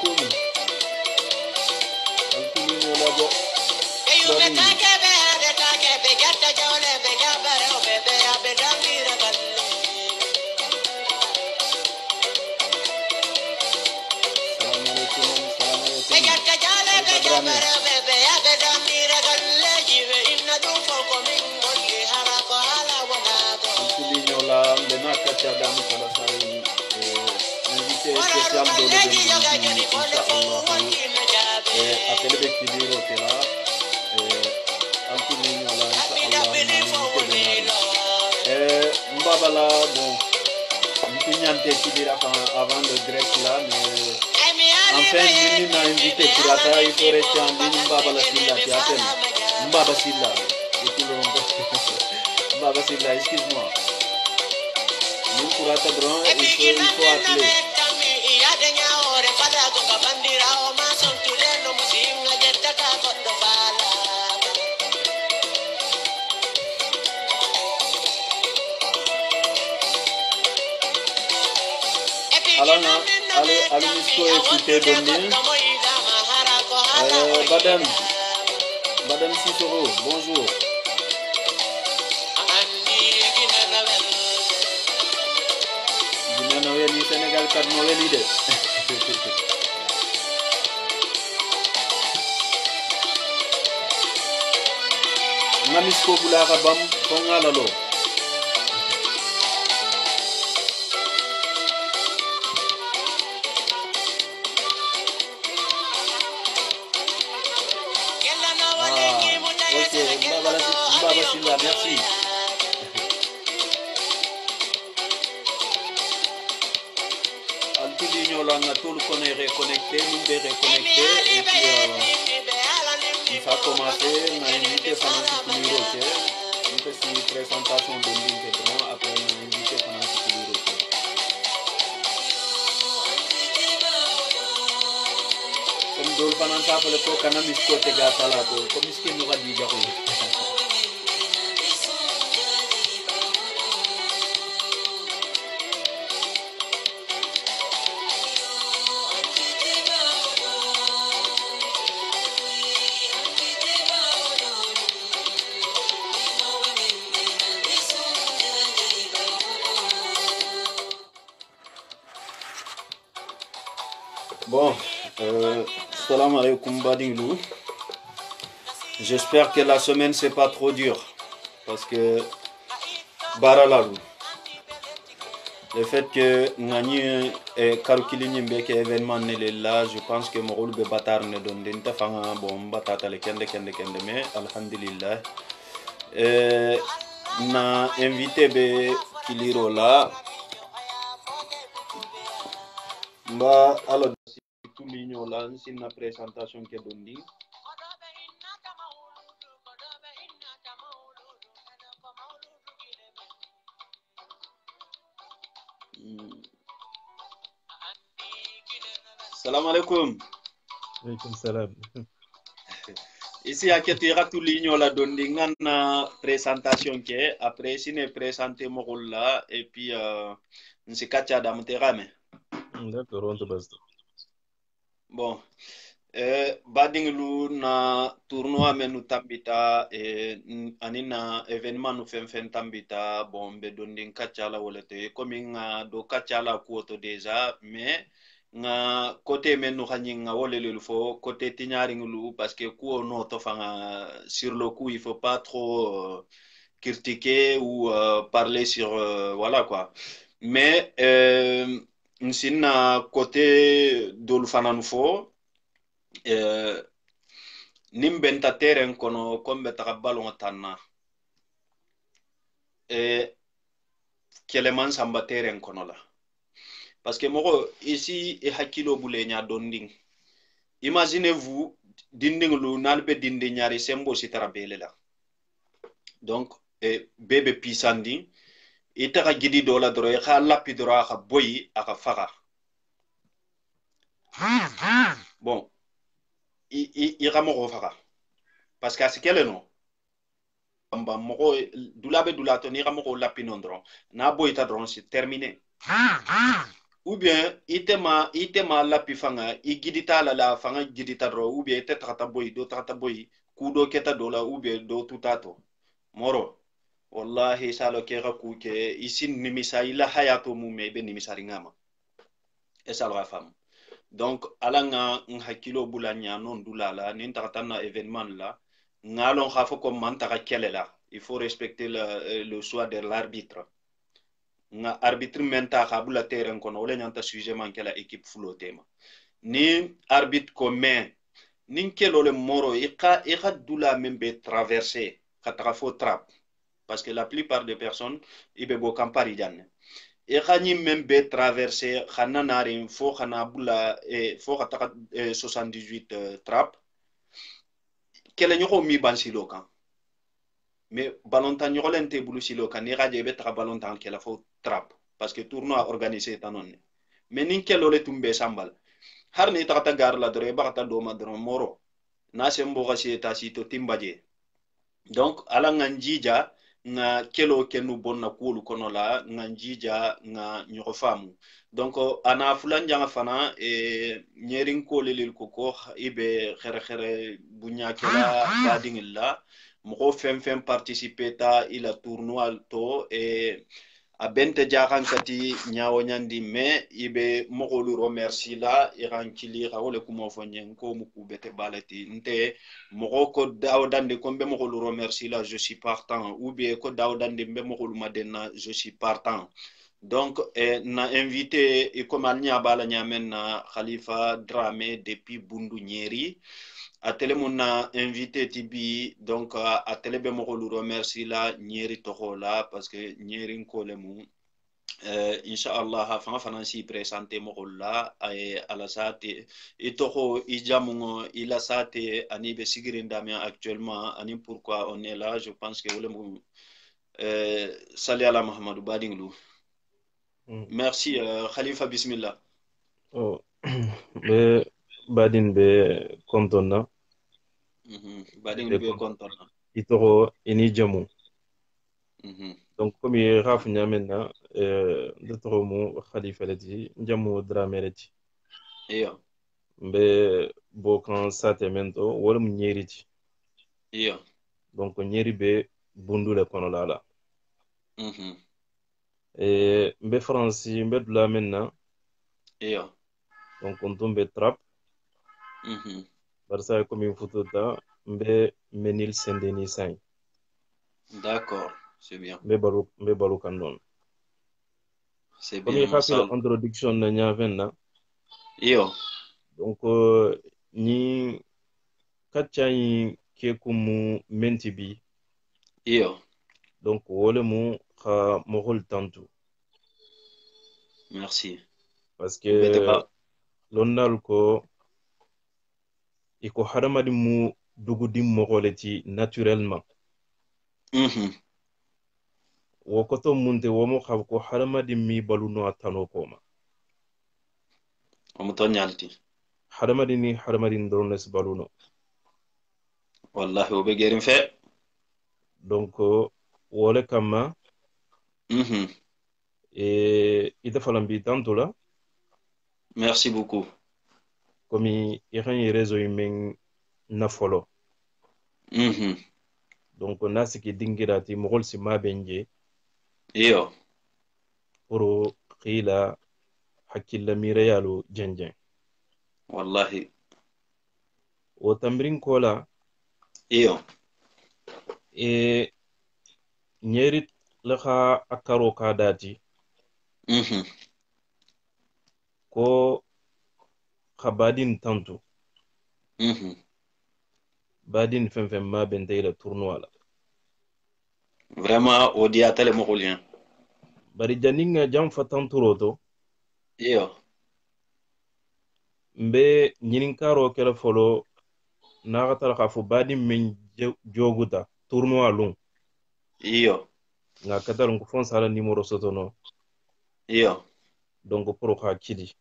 alaikum. Alkulinyo labo. Invité spécial de appelé Bekiliro Tera Mbabala bon Mpinyante Kibira avant le grec là mais enfin Nini m'a invité Kurata il faut rester en ligne Mbabala Silla qui appelle Mbaba Silla et tout le monde Mbaba Silla excuse-moi Kurata Bron il faut appeler allez écouter Doni. Madame Sissoro, bonjour. Guinée Sénégal 4 mauvais leader. Namisko Bulara Bam, Kongalalo. Merci. Altuligno là, tout le qu'on est reconnecté, nous est reconnecté et puis il va commencer, on a invité Fanansi Kuliroke, une petite présentation de l'Intégrant, après on a invité Fanansi Kuliroke. Comme Dol Fanansa pour le coup, Kanamisko Tegata là, comme ce qu'il nous a dit, Bon, salam alaikum Badinglu. J'espère que la semaine c'est pas trop dur parce que Baralarou. Le fait que Nani et Karukili Mbeke événement n'est là, je pense que mon rôle de bâtard ne donne pas fanga bon batata le kende mais alhamdulillah. Na invité be Kiliro là. Bah alors tout l'union là, c'est une présentation qui est donnée. Salam alaikum. Alaikum salam. Ici à Ketira tout l'union là donnée une présentation qui est après si ne présenter mon rôle là et puis on se cache à Damterame. D'accord, on te base. Bon, badinglu na tournoi menu tambita anina événement nu fen tambita bon be dondin kachala wolete comme nga do kachala kuoto déjà mais nga côté menu xagni nga wolele fo côté tiñari ngulu parce que ko no to fanga sur le coup il faut pas trop critiquer ou parler sur voilà quoi mais nsina côté dolu fananu fo nimbenta terrain kono kombe taka ballon tanna keleman samba terrain kono la parce que moko ici e hakilo bule nya donding imaginez-vous dinding lu nalbe dindi nyari sembo sitara bele la donc bebe pisandi itaka gidi dola doro e kha lapi doro aka boyi aka faga bon i ramo faga parce que asikele no amba moko dulabe dulato ni ramo lapi non dron na boyi ta dron c'est terminé ou bien itema lapi fanga igidita la fanga gidita ro ou bien ite takata boy do takata boy kudo keta dola ou bien do tutato moro wallahi salo kera kuke isin nimisa ila hayato mume be nimisa ringama esal fam donc alanga hakilo bulanya non dulala nin takata na événement la ngalon khafo ko man taka kelela il faut respecter le choix de l'arbitre nga arbitre menta khabula terrain kono wala nyanta sujet man kala équipe fulo tema ni arbitre ko men nin kelo le moro ika dula membe traverser khataka fo trap parce que la plupart des personnes ibe bo kampari janne ika ni membe traverser khana narin fo khana bula fo khataka 78 trap kele nyoko mi ban silo kan mais ballon tan ñogolen te bulu silo kan ni gaje be ta ballon tan kela fo trap parce que tournoi organisé tanonne mais nin kelo le tumbe sambal har ni ta gar la dore ba ta do ma dro moro na sembo ga ta si to timbaje donc ala nganjija nga kelo kenu bonna kulu kono la nganjija nga nyoko famu donc ana fulan janga fana nyerin ko lelil ko ibe khere khere bunya kela badingilla mɔgɔ fɛn fɛn participer ta ila tournoi to a bente jahan kati nyawo nyandi me ibe mɔgɔlu remercie la iran kili ka wole kuma fɔ nyen ko muku bete balati nte mɔgɔ ko dawdande ko be mɔgɔlu remercie la je suis partant ou bien ko dawdande be mɔgɔlu madenna je suis partant donc na invité e comme alnya bala nyamen na Khalifa Dramé depuis Bundu Nyeri a tele mun na invité tibi donc a tele be mo lu remercie la nyeri toho la parce que nyeri ko le mu inshallah ha fa fana si présenter mo la ay ala sate et toho i jamu ila sate ani be sigirinda mais actuellement ani pourquoi on est là je pense que wole mu sali ala Muhammadu badinglu merci Khalifa bismillah oh be badin be kontonna badinglu be kontonna itoro ini jamu donc comme raf nyamena de toro mu khalifa lati jamu Dramé lati iyo be bo kan sate mento wala mu nyeriti iyo donc nyeri be bundu le kono lala mbe france mbe dula menna iyo donc on tombe trap barsa comme une photo ta mbe menil sendeni sain d'accord c'est bien mbe balu kandon c'est comme bien il fait masal l'introduction na nyavenna iyo donc ni katchai kekumu mentibi iyo donc wole mu kha mohol tantu merci parce que bete ba lonnal ko iko hadamadi mu dugudi mogoleti naturellement wokoto munte womo khab ko hadamadi mi baluno atano koma omuto nyalti hadamadi ni hadamadi ndrones baluno wallahi obe gerin fe donc wole kama ita falambi tanto la merci beaucoup comme il réseau men na follow donc nasiki dingirati mogol si mabenje iyo pour khila hakilla mirayalu jenjen wallahi o tamrin kola iyo nyerit laka akaro ka dati ko khabadin tantu badin fem ma bente ila tournoi la vraiment o dia tele mo kolien bari janinga jam fatanturoto iyo mbe nyinin karo kala folo na gatala khafu badin men joguta tournoi lung iyo nga kadal ko fon sala numéro sotono iyo donc pro kha kidi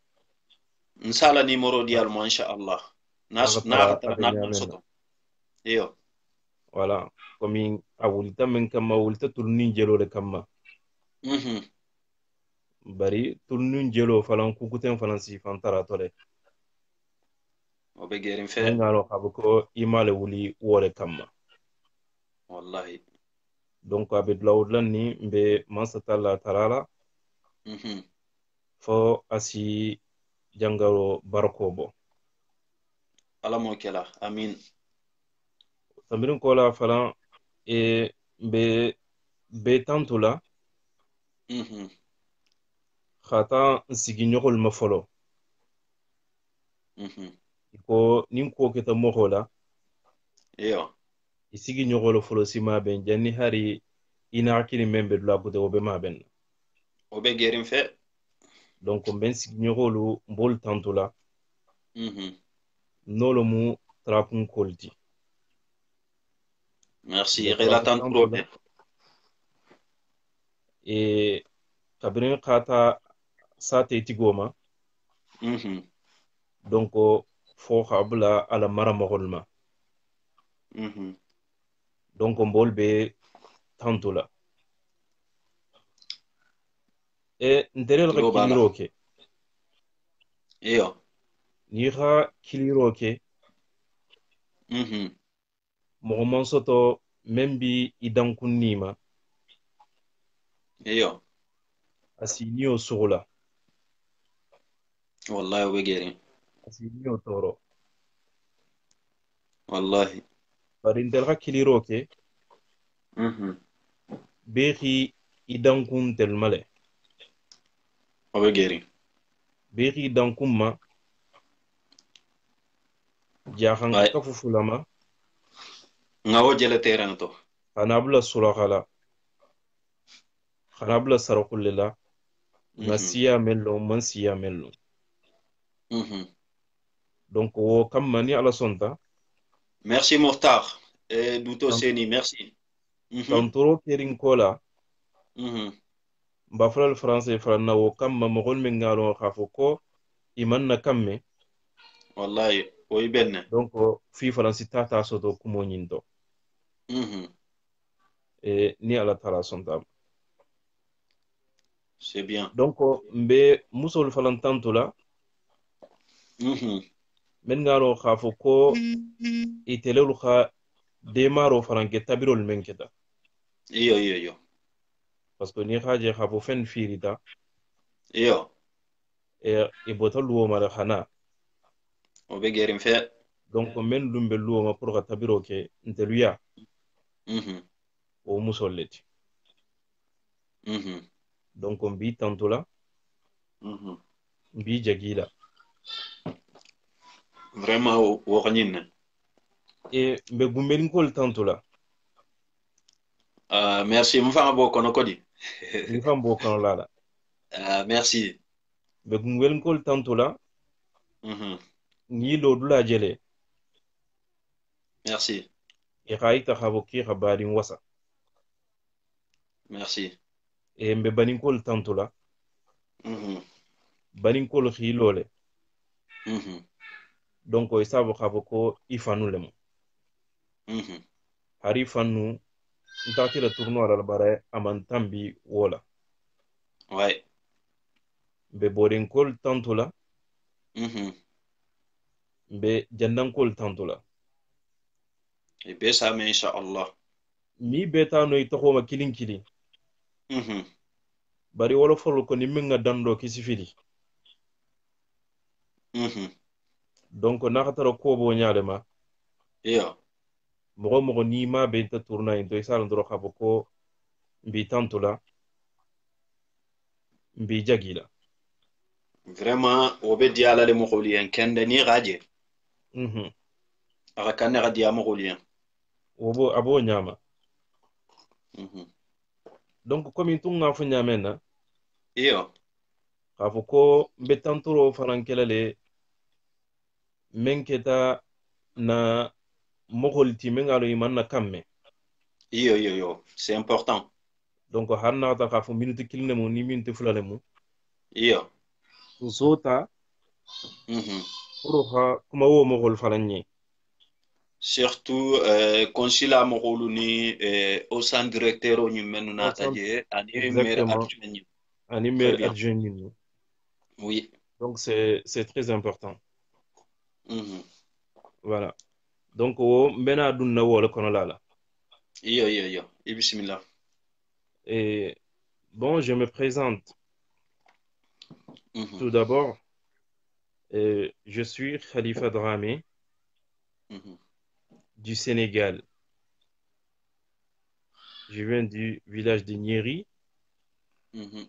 nsala numéro dial mo inshallah nas na gatala na soto iyo voilà comme awulta men kama awulta turni jelo le kama bari tulnun jelo falan kukuten falan sifan tara tole o be gerin fe men ngalo xabu ko imale wuli wore kamma wallahi donc abe dulawudlan ni mbe mansatalla tarala fo asi jangaro barko bo ala mo kela amin tambirin kola falan be tantula xata nsigi ɲogol ma folo ko nin ko keta moxo la iyo i sigi ɲogolo folo si maben janni hari ina hakili men be dula kute o be maben o be gerin fe donc mben sigi ɲogolu mbol tantula nolo mu trapun kolti merci rela tan trobe kabirin xata sate tigoma donc fo xabula ala mara moxol ma donc mbol be tantula nterel xa kiliro ke iyo ni xa kiliro ke moxo man soto men bi i dankun nima iyo asi niyo sugula wallahi o be gerin asi niyo toro wallahi bari ntel xa kiliro ke bexi i dankun tel male o be gerin bexi i dankun ma jaxan kafu fulama nga wo jele terrain to xana bula sulaxala xana bula sarakulle la nga siya mello man siya mello donc wo kamma ni ala sonta merci Mokhtar duto seni merci tantoro kerin kola mba fulal français faranna wo kamma mogol men ngalo xafo ko iman na kamme wallahi o ibenne donc fi faransi tata soto kumo nyinto ni ala tala sonta c'est bien donc mbe musol falan tantula men ngalo xafo ko itelelu xa demaro faranke tabirol men keta iyo parce que ni xaje xafo fen firita iyo e bota luwo mara xana o be gerin fe donc men lumbe luwo ma pour xa tabiro ke nteluya o musol leti donc mbi tantula mbi jagila vraiment wo xanyinne mbe gumbelinkol tantula merci mfa bo kono kodi ni fam bo kan lala merci mbe gumbelinkol tantula ni lo dula jele merci xayita xabo ki xabarin wasa merci mbe baninkol tantula baninkol xilole donc o sabo xabo ko ifanu lemu hari fanu ntatira tourno ala bare amantambi wola ouais mbe bodenkol tantula mbe jandankol tantula e be sa me insha Allah mi beta no itoxoma kilin kilin bari wala folo ko ni minga dando kisifili donc naxatara kobo ñalema iyo mogo ni ma benta tourna into isala ndoro xabo ko mbi tantula mbi jagila vraiment o be diala le moxolien kende ni gaje aka kanne ga diya moxolien wobo abo ñama donc comme tun nga fo ñamen na iyo xafo ko mbe tanturo farankelale men keta na moxol ti men ngalo iman na kamme iyo c'est important donc har naxata xa fo minute kilne mu ni minute fulale mu iyo sota pour xa kuma wo moxol faranñe surtout consulat moxolu ni au centre directeur o ñimmenu nata je ani maire adjoint ñi un Très email bien. adjoint. Oui. Donc, c'est très important. Mhm. Voilà. Donc, mbena dunna wala kono lala. Iyo, iyo, iyo. Et bismillah. Et bon, je me présente. Mhm. Tout d'abord, je suis Khalifa Dramé Mhm. du Sénégal. Je viens du village de Nyeri. Mhm.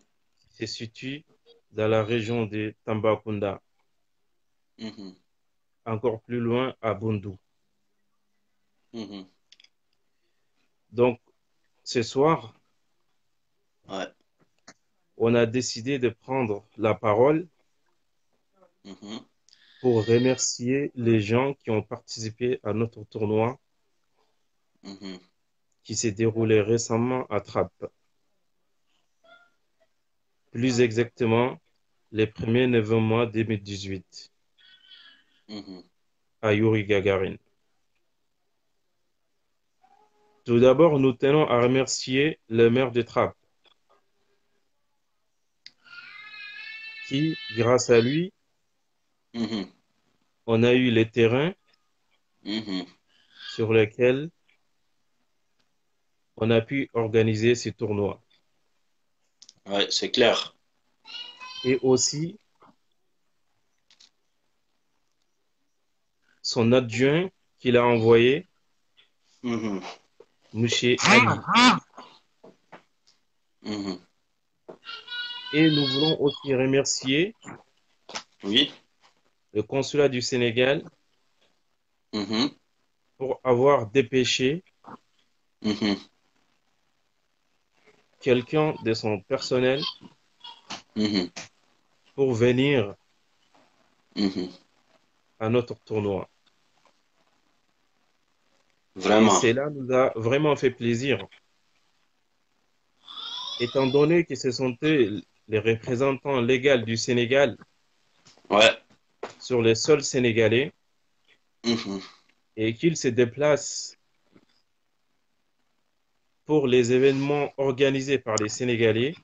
C'est situé dans la région de Tambacounda, Mhm. encore plus loin à Bundu. Mhm. Donc, ce soir, Ouais. on a décidé de prendre la parole Mhm. pour remercier les gens qui ont participé à notre tournoi Mhm. qui s'est déroulé récemment à Trappes. Plus exactement, les premiers 9 mois 2018 Mhm. à Yuri Gagarin. Tout d'abord, nous tenons à remercier le maire de Trappes qui, grâce à lui, Mhm. on a eu les terrains Mhm. sur lesquels on a pu organiser ces tournois. Ouais, c'est clair. Et aussi son adjoint qu'il a envoyé, Mhm. M. Ali. Mhm. Et nous voulons aussi remercier Oui. le consulat du Sénégal Mhm. pour avoir dépêché Mhm. quelqu'un de son personnel Mhm. pour venir Mhm. à notre tournoi. Et Vraiment. cela nous a vraiment fait plaisir, étant donné que ce sont eux les représentants légaux du Sénégal Ouais. sur les sols sénégalais Mhm. et qu'ils se déplacent pour les événements organisés par les Sénégalais.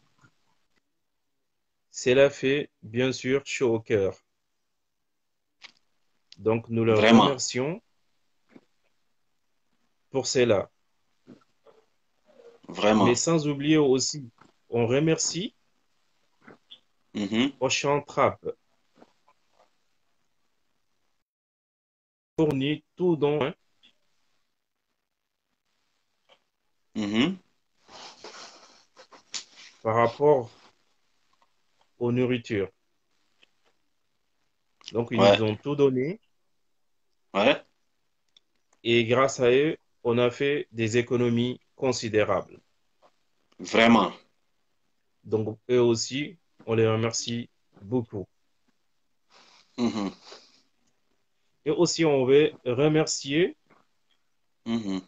Cela fait bien sûr chaud au cœur. Donc nous leur Vraiment. remercions pour cela. Mais Vraiment. sans oublier aussi, on remercie Mhm. Auchan Trapp fournit tout don Mhm. par rapport aux nourritures. Donc ils Ouais. nous ont tout donné Ouais. et grâce à eux, on a fait des économies considérables. Vraiment. Donc eux aussi, on les remercie beaucoup. Mhm. Et aussi, on veut remercier Mhm.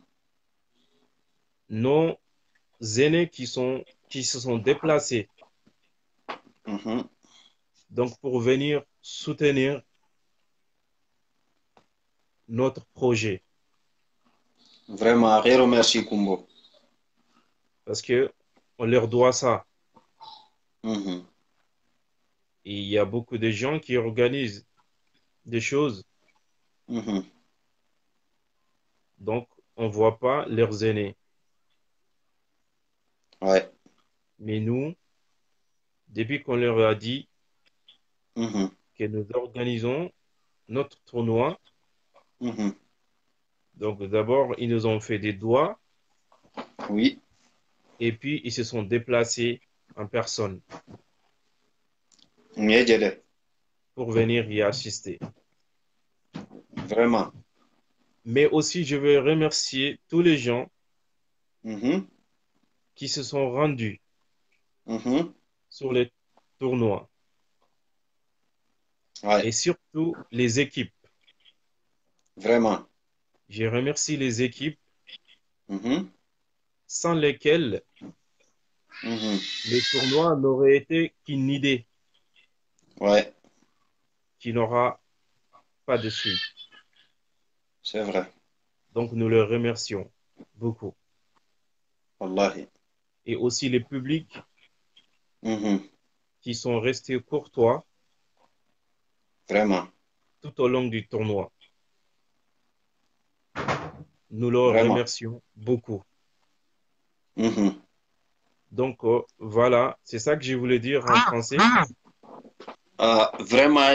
nos aînés qui se sont déplacés Mhm. donc pour venir soutenir notre projet Vraiment. Rero merci, Kumbo. parce que on leur doit ça. Mhm. Et il y a beaucoup de gens qui organisent des choses, Mhm. donc on ne voit pas leurs aînés. Ouais. Mais nous, depuis qu'on leur a dit Mhm. que nous organisons notre tournoi, Mhm. donc d'abord, ils nous ont fait des doigts Oui. et puis ils se sont déplacés en personne Miejele. pour venir y assister. Vraiment. Mais aussi, je veux remercier tous les gens Mhm. qui se sont rendus Mhm. sur les tournois Ouais. et surtout les équipes. Vraiment. Je remercie les équipes Mhm. sans lesquelles Mhm. le tournoi n'aurait été qu'une idée Ouais. qui n'aura pas de suite. C'est vrai. Donc nous les remercions beaucoup. Wallahi. Et aussi les publics Mhm. qui sont restés courtois Vraiment, tout au long du tournoi. Nous leur vraiment. remercions beaucoup. Mhm. Donc, voilà, c'est ça que je voulais dire en français. Vraiment,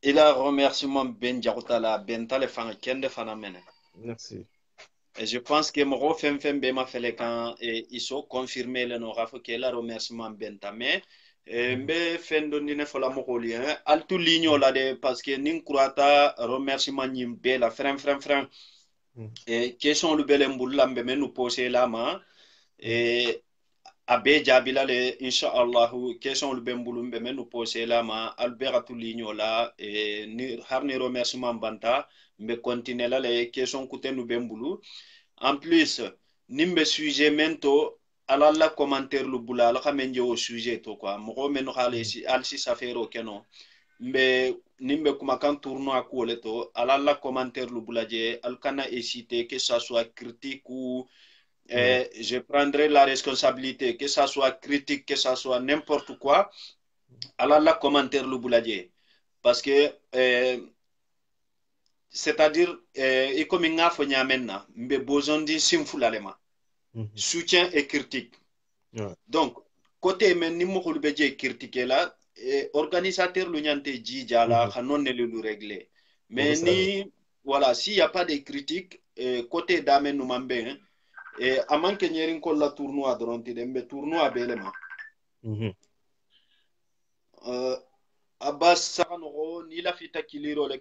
il a remerciement Ben Diakouta Ben Tale Fanga Kende Fanamene. Merci. Et je pense que mon fem ma fait quand ils sont confirmés le nom rafo que la remerciement benta mais Mhm. mbe fendo ni ne fola mo koli altu ligno la de parce que nin kurata remerciement nyimbe la frem Mhm. et question lu bele mbulla mbe menu posé la ma Mhm. et abe jabila le inshallah question lu bembulu mbe menu posé la ma alberatu ligno la et ni harni remerciement banta mbe continuer la le question kutenu bembulu en plus nimbe sujet mento ala la commentaire lu bula ala ka menje o sujet to quoi mo men xale Mhm. si al si safero keno mbe nimbe kuma kan tournoi ko le to ala la commentaire lu bula je al kana hésiter que ça soit critique ou Ouais. je prendrai la responsabilité que ça soit critique que ça soit n'importe quoi ala la commentaire lu bula je parce que c'est-à-dire et comme nga fo nyamenna mbe besoin di simfulalema Mhm. soutien et critique. Ouais. Donc, côté men ni mo be je critiquer là, organisateur lu nyante jija la Mhm. kanon ne le régler. Bon, Mais ça arrive. ni voilà, s'il n'y a pas de critique, côté damen nous mambe, à moins que nyerin ko la tournoi dronti dembe tournoi belema. Mhm. Abbas Saranogo, ni la fita kiliro le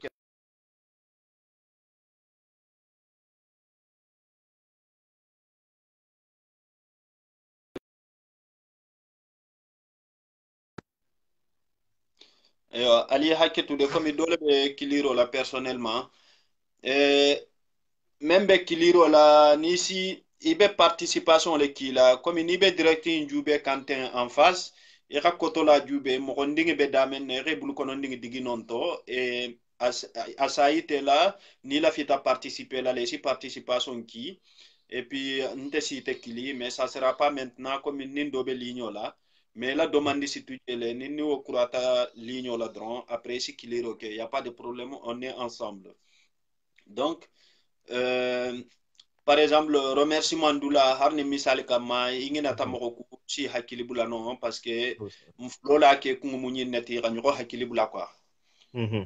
Ali haketu de comme dole be kiliro la personnellement. Eh, même be kiliro la ni si ibe participation le kila comme ni be directing jube kantin en face e ka koto la jube mo ndingi be damen ne re bulu kono ndingi digi nonto e asaite la ni la fita participer la les si participation qui et puis nte si te kili mais ça sera pas maintenant comme ni do be ligno la mais la demande si tu le ni o kurata ligno la dron après si kiliro que y a pas de problème on est ensemble donc euh, par exemple remerciement dula harni misali kama ingina Mhm. tamako ku si hakili bula non parce que Bon, ça arrive. lola ke kungu munyi neti ganyo hakili bula quoi Mhm.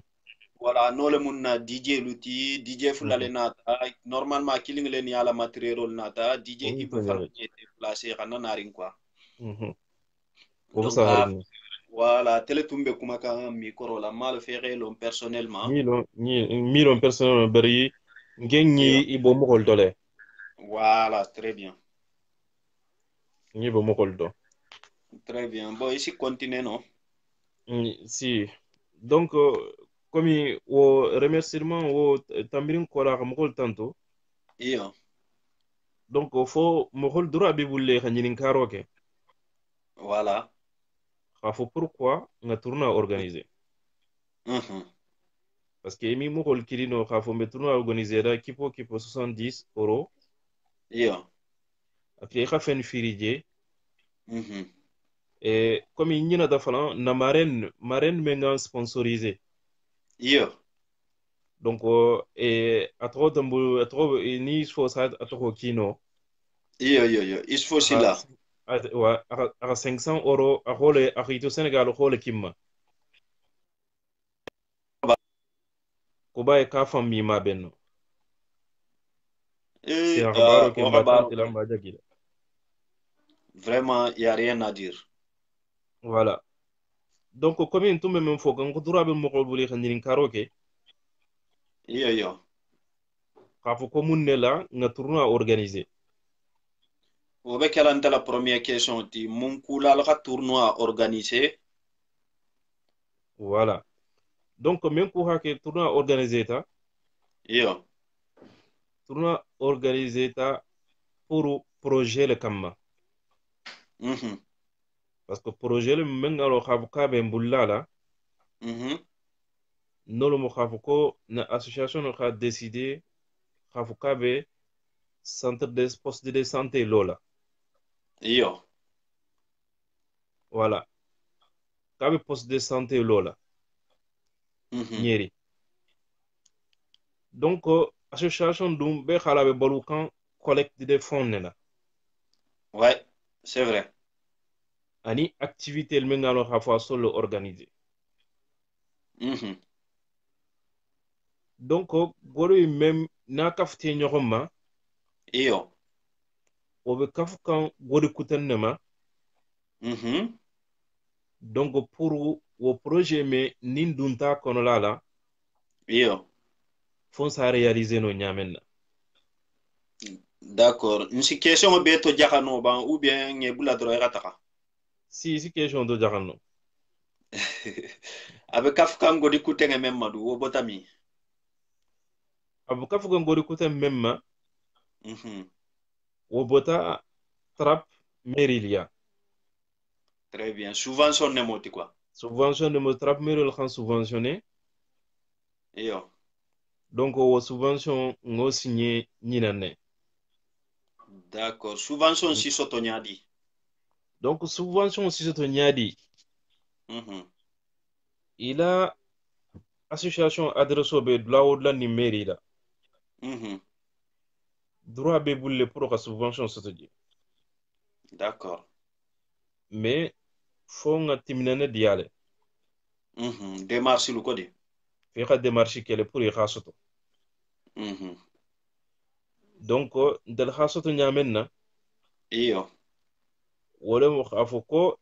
voilà no le mun na DJ luti DJ fulale Mhm. nata normalement killing le ni ala material nata DJ Bon, ibu ça fana arrive. ñete placé kana narin quoi Mhm. Bon, donc ça arrive. voilà tele tumbe kuma kan micro la mal faire l'homme personnellement Milon personnel bari ngenyi et ibo mokol dole. voilà très bien Nyi ibo mokol do. très bien bon ici continuez non Si. Donc, comme au remerciement au tambirin kora mokol tanto. iyo Donc, faut mokol dura bibulle kanyinin karoke. voilà Faut pourquoi nga tourna organisé. mhm Parce que emi mokol kirino faut me tourna organisé da kipo 70 € iyo après ka fen firije mhm et comme il y a na marraine maintenant sponsorisé. iyo Donc, et à trop de à trop ni faut ça à trop kino iyo il faut aussi à là à 500 € à rôle à Rito Sénégal rôle kimma ko bay ka fam mi ma benno c'est et un rabaro ke au mbatan revoir tilamba jagila. vraiment il y a rien à dire Voilà. Donc comme in tumbe men fo kan ko durabe mo ko buli khanin karoke iyo ka fo ko munne la nga tournoi organisé. o be kelanta la première question ti mun kula la ka tournoi organisé Voilà. Donc men ko hake tournoi organisé iyo ta pour projet le kamma. mhm Parce que projet le mengalo khabu kabe mbullala mhm nolo mo khafu ko na association no kha décidé khafu kabe centre de poste de santé lola. iyo Voilà. kabe poste de santé lola nyeri donc association dum be khalabe balukan collecte de fonds nena Ouais, c'est vrai. ani activité el mengalo khafa solo organiser donc goro même na kafte nyogoma Iyo. o be kafu kan gori kuten nema donc pour wo projet me nin dunta kono lala Iyo. fon sa réaliser no nyamenna D'accord. Nsi question be to jakano ban ou bien ngebula dro taka. si question do jaxanno Abe kafkan godi kutenge memadu wo botami. abu kafu kan gori kuten memma Mhm. wo bota trap merilia Très bien. Subvention ne moti quoi. subvention de mo trap meril kan subventionné Iyo. donc wo subvention ngo signé ñinanne D'accord. Subvention si soto nyadi. donc subvention si soto ñaadi ila association adresso be dulawodla ni mairie la droit be bulle pour ka subvention soto je D'accord. mais fo nga timinane diyale Démarche lu kodi. fi ka démarche kele pour i ka soto donc ndel ka soto ñamen na Iyo. wole mo ka fo ko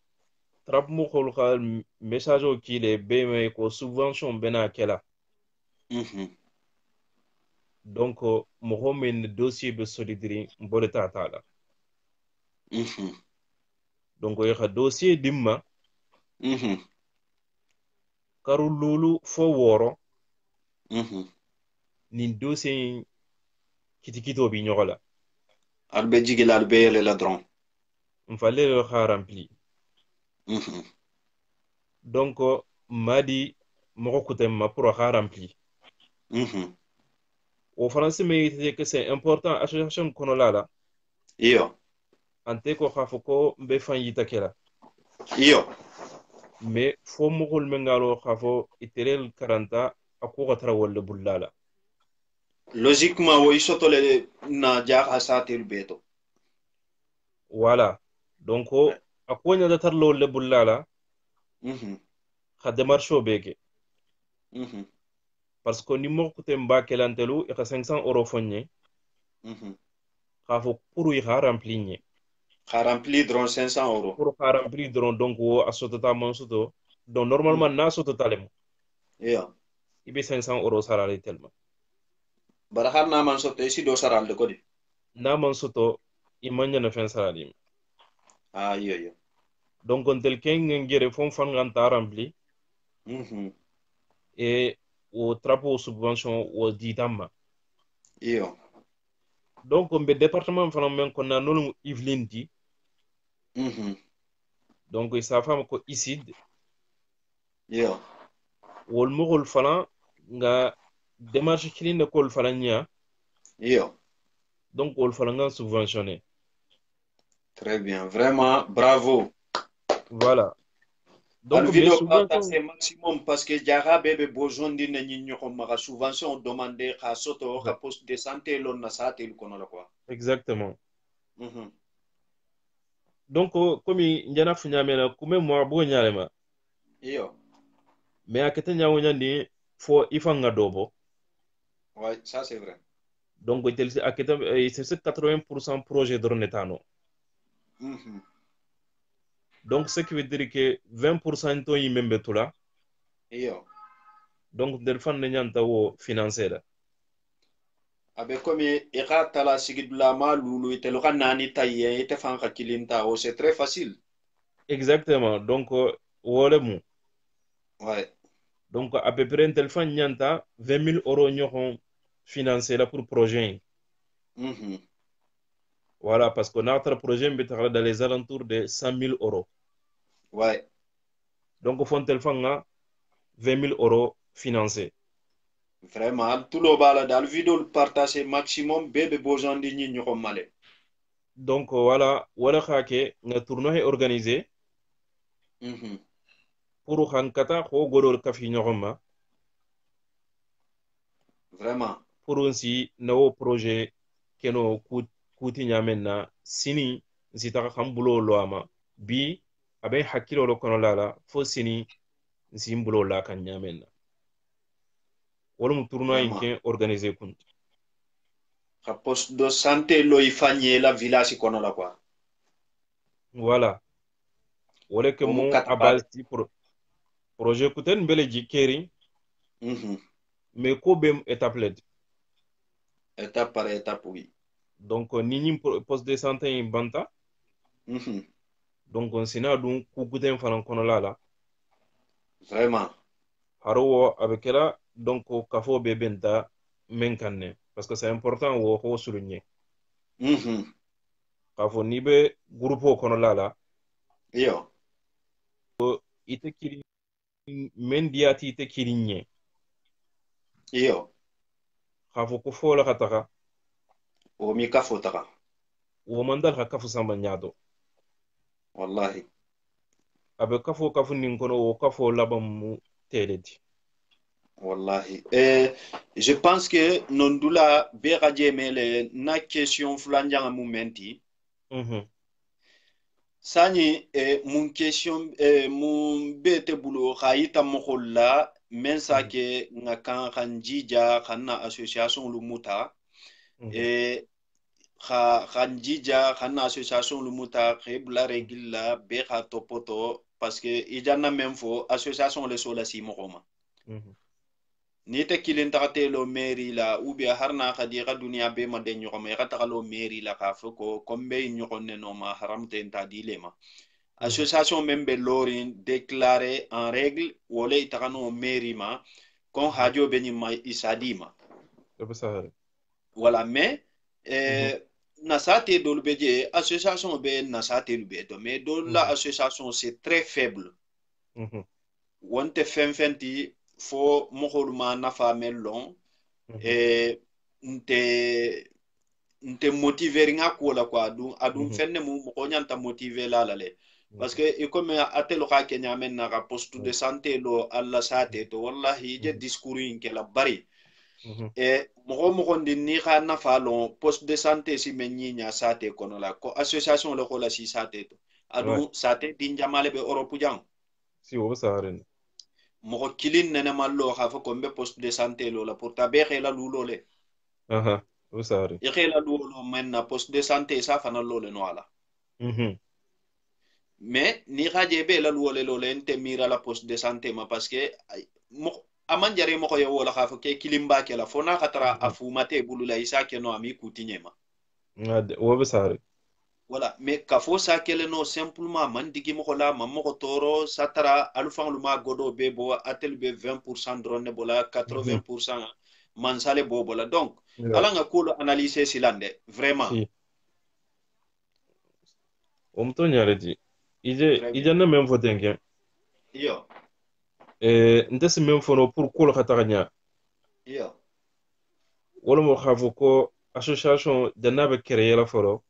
trap mo khol ka message o kile be me ko subvention bena kela donc mo men dossier be solidiri mbole tata la donc e ka dossier dimma karu lulu fo woro nin dossier kitikito bi ñogola Albe jigila albe yele la dron. mfalle lo ha rempli donc madi moko kutem ma pour ha rempli au français mais c'est que c'est important association kono lala Iyo. ante ko khafo ko be fan yita kela Iyo. mais fo mogol mengalo khafo iterel karanta ako gatra wala bullala Logiquement wo isoto le na jak asatil beto. voilà donc ako nya da tarlo wala bullala kha démarche beke parce que ni moko kutem ba kelantelu e ka 500 € fonye khafo pour y ha rempli nye Ka rempli dron 500 €. pour ha rempli dron donc wo asotata man soto donc normalement na soto talem Iyo. ibe 500 € sarale tellement Bara har na man soto isi do saral de kodi. na man soto imanya na fen sarale Ah, iyo iyo. donc on tel ken ngere fon fan nganta rempli et au trapo subvention au ditama Iyo. donc on be département fana men ko na nonu Yvelines di donc sa femme ko isid Iyo. wol mogol fana nga démarche kiline ko fana nya Iyo. donc wol fana nga subventionné Très bien. Vraiment, bravo. voilà Al donc mais vidéo subvention partage maximum parce que Jara bebe besoin d'une ñi ko maka subvention demander ka soto ka poste de santé lon na sate lu kono la quoi. exactement donc comme njana funyamena kume mo bo nyalema Iyo. mais akete nyawo nyandi fo ifanga dobo Ouais, ça c'est vrai. donc c'est 80% projet d'Ornetano. Donc ce qui veut dire que 20% to yimembe tula Iyo. donc del fan nyanta wo financer Abe komi ika tala sigidula ma lulu ite lo nani taye ite fan ka kilinta o c'est très facile. exactement donc wole mu Ouais. donc à peu près del fan nyanta 20 000 € ñoxon financer la pour projet voilà parce que notre projet mbi taxala dans les alentours de 100 000 €. Ouais. donc fontel fanga 20 000 € financé. Vraiment, tout le bala dans le vidéo le partager maximum bébé besoin de ñi ñoko malé. donc voilà wala xake nga tournoi organisé pour hankata ko godor kafi nyogoma vraiment pour si no projet keno kuti nyamenna sini sita kambulo lo ama bi abe hakilo lo kono lala fo sini simbulo la kan nyamenna wala mu tournoi vraiment inke organisé kun ka poste de santé lo ifanye la village kono la quoi voilà wala ke o mu mo katabale abasti projet kuten bele jikeri mhm mais ko bem étape led étape par étape oui donc ni poste de santé in banta mhm donc on sina dun ku guten fanan kono lala vraiment haro wo abekela donc kafo be benta men kanne parce que c'est important wo ko souligner mhm kafo ni be groupe kono lala yo ite kiri men diati ite kirinye yo kafo ko fola kataka o mi ka fotaka wo mandal ka kafu samba nyado wallahi abe kafu nin kono wo kafo labam mu teledi wallahi je pense que non dula be gaje mele na question flanja mu menti mhm sani mun question mun bete bulo khayita mokolla men sa mhm ke nga kan jija kana association lu muta mhm e kan jija kana association lu muta khebla regilla be kha topoto parce que ijanna même fo association le sola si mokoma mhm ni te kilin taxate lo mairie la ou bien harna khadi ga dunia be ma de nyoko me ga lo mairie la ka fo ko kombe nyoko ne no ma haram te ta dilema mhm association membe lorin déclaré en règle wole itagano mairie ma kon mhm hajo be ni ma isadima abe sahare voilà mais mhm nasate dol be je association be nasate lu be to mais dol la mhm association c'est très faible mhm wonte fenfenti fo mohol ma nafa mellon mhm e nte motiver nga ko la quoi adum mhm fenne mu ko nyanta motiver la le parce mhm que e comme atelo ka kenya men na ka poste de mhm santé lo alla sate to wallahi je discours in ke la bari mhm e mo ndi ni ka na fa lo poste de santé si men nya sate kono la ko association le ko la si sate to ouais adu sate din jamale be europe jang si wo sahare mo kilin nene mallo ka fo ko be poste de santé lo la pour ta be khela lulo le aha wo sahare e khela lulo men na poste de santé sa fana lo le no ala mhm mais ni xaje be la luwole lo len te mira la poste de santé ma parce que mo aman jare mo ko yo wala xa fo ke kilimba ke la fona xatara mhm afumate bulula isa ke no ami kutinyema ngade wo be sahare voilà mais ka fo sa kele no simplement man digi mo ko la man mo ko toro satara alfan luma godo be bo atel be 20% drone bola mhm 80% man sale bo bola donc ouais ala nga ko analyser silande vraiment si o mto nyareti très bien ije na même fotenke yo ndesi même fono pour kolo kataganya yo wala mo khafo ko association jannabe créer la foro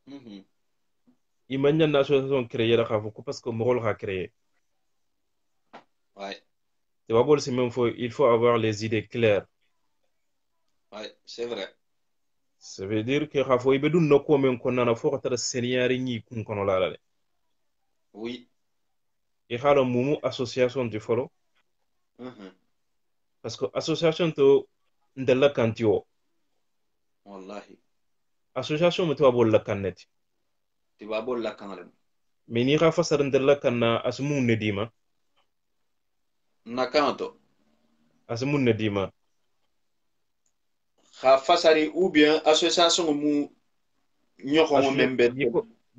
mhm imanya na association créer la khafo ko parce que mo kha créer ouais c'est pas bon c'est même faut il faut avoir les idées claires ouais c'est vrai ça veut dire que khafo ibe dun noko men ko nana fo katara senior ni kun kono la la oui e xalo mumu association du foro mhm parce que association to ndella kantio wallahi association mo to bol la kannet ti ba bol la kangalem mais ni xa fasara ndella kanna asmu ne dima na kanto asmu ne dima ha fasari ou bien association mu nyoko mo membe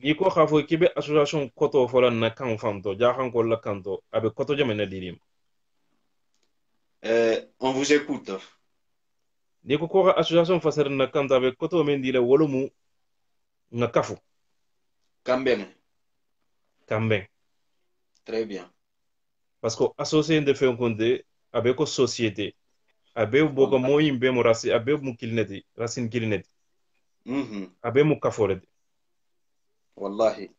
yiko xa fo kibe association koto fola na kan fanto jaxan ko la kanto abe koto jamena dirim on vous écoute ni ko association fasara na kanto abe koto men dile wolumu nga kafu kambene kamben très bien parce que associé de fe konde abe ko société abe boga wallahi moyin be mo rasi abe mu kilineti rasin kilineti mhm abe mu kafore wallahi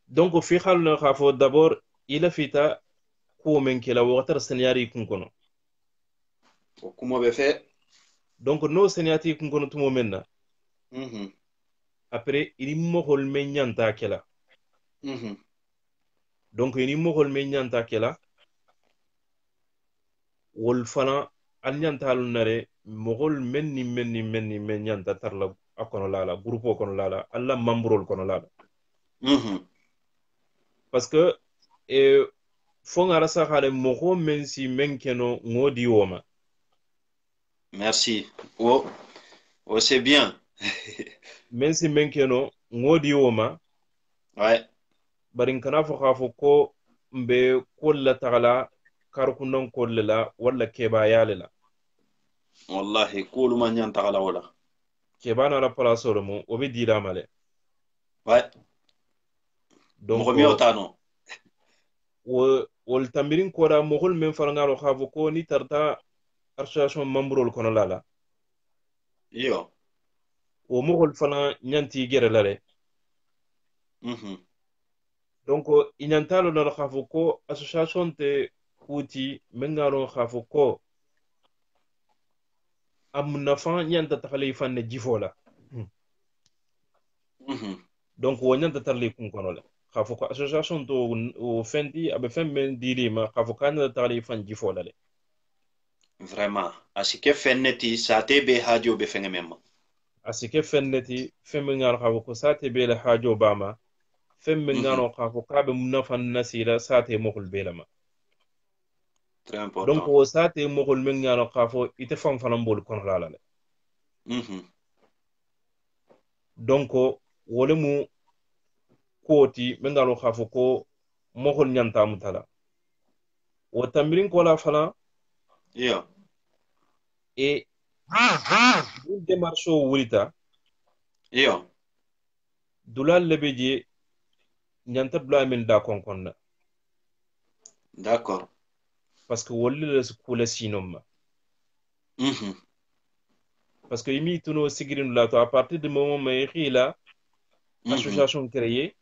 donc fi xal na xa fo d'abord ila fita ko men kela watar seniyari kun kono o kumo be fe donc no seniyati kun kono tumo men na après ini mohol men nyanta kela donc ini mohol men nyanta kela wol fana al nyanta al nare mohol men ni men nyanta tarla akono lala groupe kono lala alla membrol kono lala parce que fo ngara sa xale moxo men si men keno ngodi woma merci o c'est bien men si men keno ngodi woma ouais barin kana fo xafo ko mbe kolla tagala karkunan kollela walla keba yalela wallahi kulu man nyanta kala wala keba na la place mo obe dila male ouais donc mo mi otano wol tambirin koda moxol men farangaro xafo ko ni tarta association membrol kono lala yo wo moxol fana ñanti gere lare donc i ñantalo nano xafo ko association te kuti men ngaro xafo ko am nafa ñanta taxale fanne jifola donc wo ñanta tarli kun kono le xafo ko association to o fenti abe fen men dilima xafo ka ñanta taxale fan jifola le vraiment asike fenneti sate be hajo be fenge memma asike fenneti fen men ngaro xafo ko sate be le hajo bama fen men ngaro xafo ka be nafa nasira sate moxol belama très important donc wo sate moxol men ngaro xafo ite fan fanan bol kono lala le donc wole mu koti men ngaro xafo ko moxol ñanta mutala wo tambirin ko la fana yo et une démarche wulita yo dulal lebeje ñanta dula men da konkonna d'accord parce que wolle le kula sinom parce que imi tuno sigirin la to à partir du moment mais xila association créée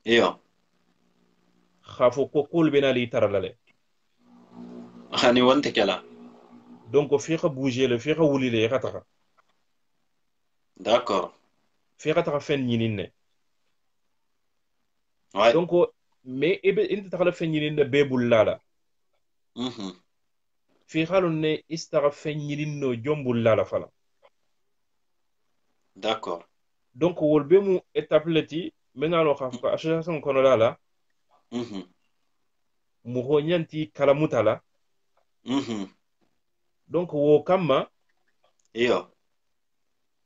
yo xafo ko kul benali taralale hani wonte kala donc fi xa bouger le fi xa wuli le xataxa d'accord fi xataxa fen ñininne ouais donc mais ebe inte taxala fen ñininne bebul lala fi xalon ne istaxa fen ñininno jombul lala fala d'accord donc wol be mu étape leti mengalo xaf ko association kono lala mu ho ñanti kala mutala donc wo kamma yo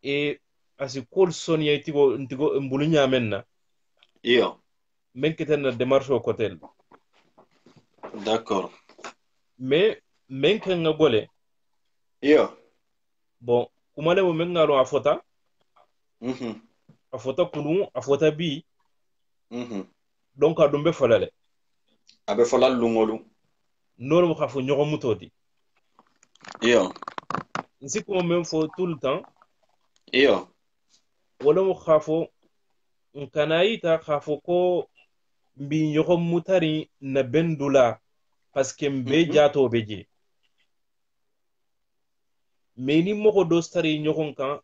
e asi kol sonia ntigo mbulu ñamen na yo men keten na démarche au côté d'accord mais men kan nga gole yo bon kumale mo men ngalo a fota kunu a fota bi donc a dumbe folale abe folal lungolu nonu mo xafo ñoxo mutodi yo nsi ko même fo tout le temps yo wala mo xafo nkanayita xafo ko mbi ñoxo mutari na bendula parce que mbe jato be je mais ni moxo do stari ñoxon kan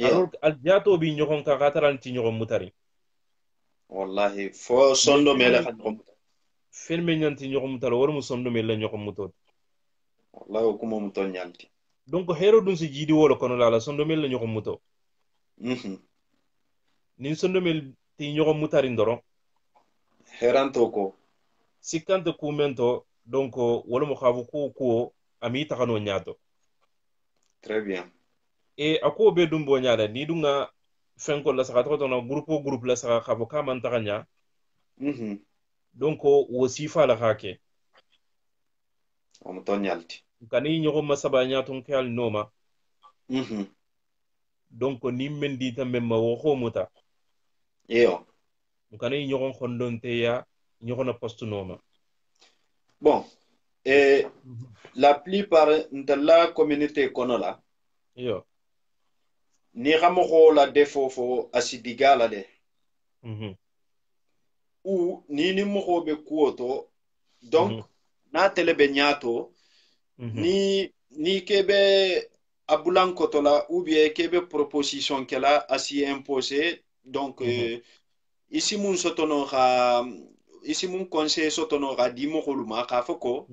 alors al jato bi ñoxon kan xataran ci ñoxo mutari wallahi fo sondo mele xan ko fen me ñanti ñoxo mutara wala mu sondo me la ñoxo mutod wallahi ko mo to ñalti donc hero dun si jidi wolo kono la sondo me la ñoxo muto nin sondo me ti ñoxo mutari ndoro heranto ko sikante kumento donc wala mo xafu ko ami taxano ñaato très bien et ako be dum bo ñaala ni dunga fenko la saxa to na groupe la saxa xafu ka man taxanya donc wo sifa la xake o to ñalti kani ñoxo masaba ñaaton ke al noma donc ni mendi tambe ma wo xomuta yo kani ñoxon xondonte ya ñoxona poste noma bon et la plupart de la communauté kono la yo ni xamo ko la defo fo asidigala de ou ni mo ko be kuoto donc na tele be nyato ni kebe abulan kotola ou bien kebe proposition kela asi imposé donc isi mun sotono ga isi mun conseil sotono ga di mo koluma ka foko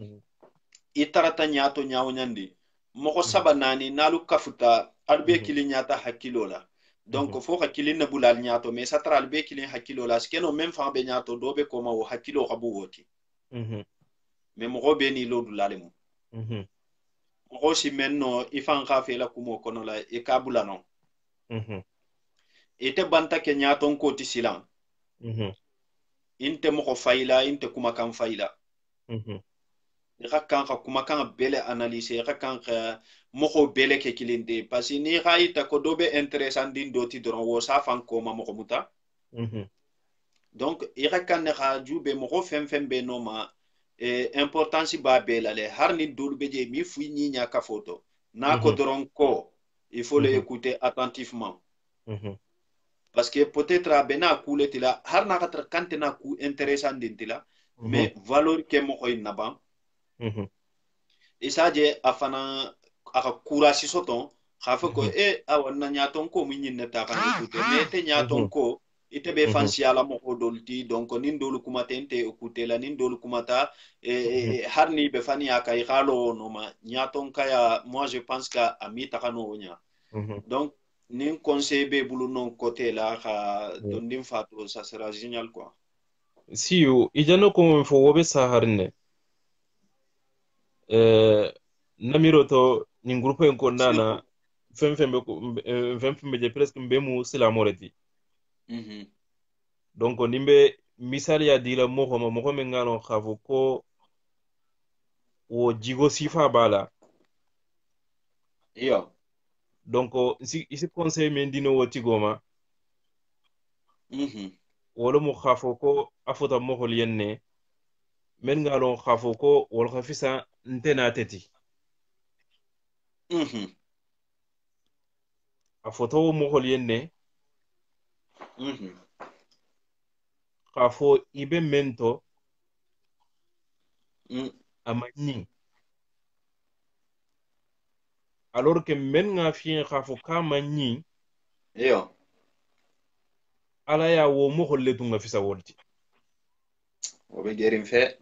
itarata nyato nyaawo nyandi moko saba nani nalu kafuta albe kili nyata hakilo la donc fo hakili na bulal nyato mais satra albe kili hakilo la skeno même fa be nyato do be koma wo hakilo kabu woti mais moko be ni lodu lalemu moko si menno ifan ka fe la kumo kono la e kabula non ite banta ke nyaton ko ti silan inte moko fayla inte kuma kan fayla ka kan ka kuma kan bele analyse ka kan ka moko bele ke kilinde parce que ni ga ita ko dobe intéressant din doti doron wo sa fan ko ma moko muta donc ira kan ne ga jube moko fem be no ma importance ba bela le har ni dolbe je mi fu ni nya ka photo na ko doron ko il faut le écouter attentivement parce que peut-être abena kuleti la har na ka kante na ku intéressant din tila mais valeur ke moko inaba isaje afana aka kurasi soton khafa ko awana nyaton ko min neta kan écouter mais te nyaton ko ite be fansi ala mo dolti donc nin dolu kuma tente écouter la nin dolu kuma ta harni be fani aka khalo no ma nyaton kaya moi je pense que ami takano nya donc nin conseil be bulu non côté là ka dondim fato ça sera génial quoi si yo ijano ko fo wobe saharne namiro to nin groupe en ko nana fembe je presque mbemu sila moreti donc nimbe misali ya dila moko men ngano khavo ko wo jigo sifa bala iyo donc isi conseil men dino woti goma wolo mo khafo ko afota mo hol yenne men ngalo khafo ko wol khafisa ntena teti afoto mo hol yenne khafo ibe mento amani alors que men nga fi khafo kama ni iyo ala ya wo mo hol letu nga fisa wolti obe gerim fe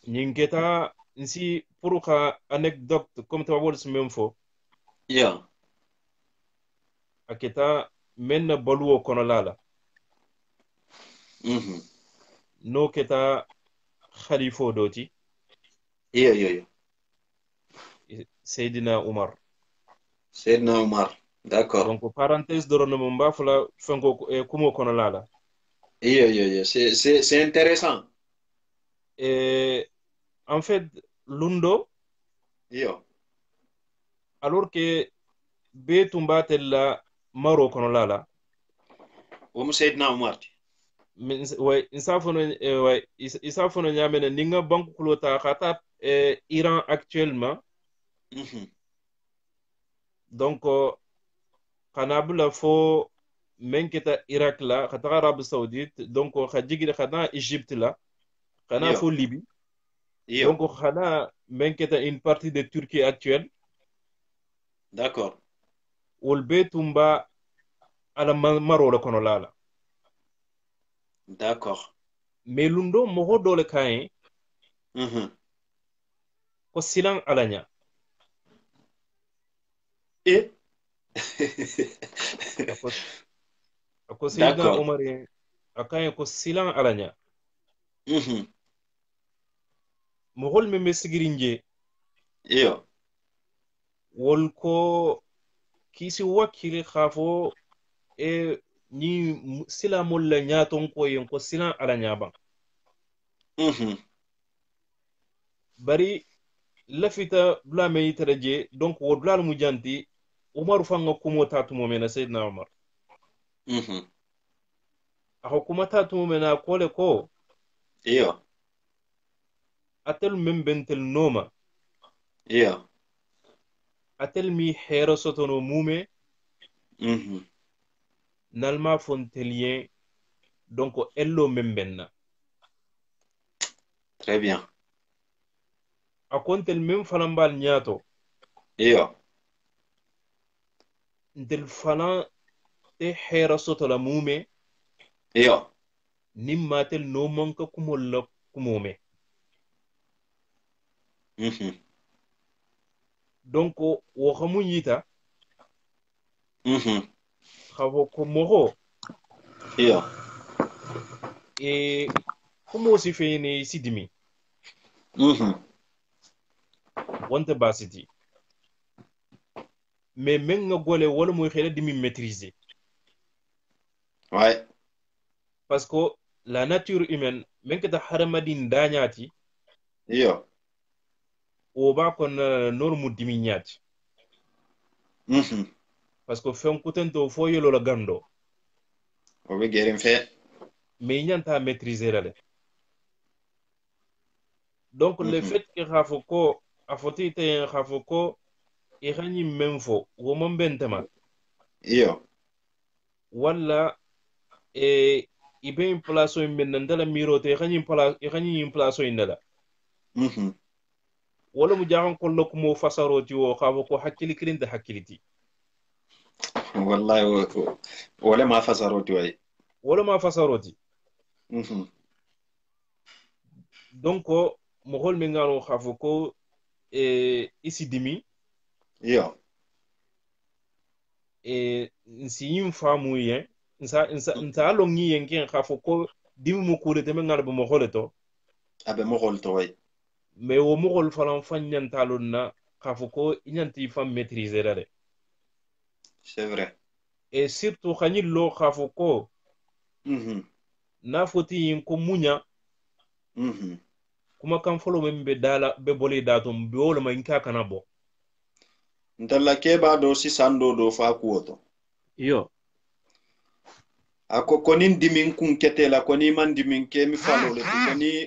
ninketa nsi pour ka anecdote comme tu vois même fo iyo aketa men na baluwo kono lala no keta khalifo doti iyo Seydina Umar d'accord donc parenthèse dorono mo mbafula fango kumo kono lala iyo c'est intéressant en fait lundo iyo alors que be tumbatella maro kono lala o Seydina Umar way isafono nyamene ninga banku kulota khata Iran actuellement donc kanabula fo menketa Irak la khata Arabie Saoudite donc khajigide khana Égypte la khana fo Libye donc khana menketa une partie de Turquie actuelle d'accord wol betumba ala maro la kono lala d'accord mais lundo moho dole kayen ko silan alanya ako Seydina Umar akayen ko silan alanya mohol me sigirinje iyo wol ko kisi wakili khafo ni sila molla nyaton ko yen ko silan alanya ban bari lafita bla me taraje donc wo bla mu janti Umar fanga kumo tatu mo mena Seydina Umar ako kuma tatu mo mena kole ko iyo atel membentel noma iyo atel mi hero sotono mume nalma fontelien donc ello membenna très bien akontel mem fanambal nyato iyo ntel fana te hera soto la mume iyo nimmatel no manka kumol la kumome donc wo xamu yita xawo ko moxo iyo kumo si feyne sidimi wonte basiti mais men nga gole wala moy xela dimi maîtriser ouais parce que la nature humaine men ka haramadin dañati iyo o ba kon normu dimi ñati parce que fen kutento fo yelo la gando o be gerin fe mais ñanta maîtriser la de donc le fait que xafo ko afoti te xafo ko i xañi men fo wo mon bentema iyo wala i be in place in ben ndala miro te i xañi in place in dala wala mu jaxan kollo kumo fasaroti wo xafo ko hakkili kilinte hakkiliti wallahi wala ma fasaroti way wala ma fasaroti donc moxol mi ngano xafo ko isi dimi iyo nsi yin famu yen nsa longi yen ken xafo ko dimi mu kule teme ngana be moxole to abe moxol to way mais wo moxol fanan fan ñantalon na xafo ko i ñanti fan maîtriser la de c'est vrai et surtout xañil lo xafo ko na foti yin ko muña kuma kan folo men be dala be boli datum be wala ma inka kana bo ntalla keba do sisan do fa kuoto iyo ako konin dimin kun ketela koni man dimin ke mi falole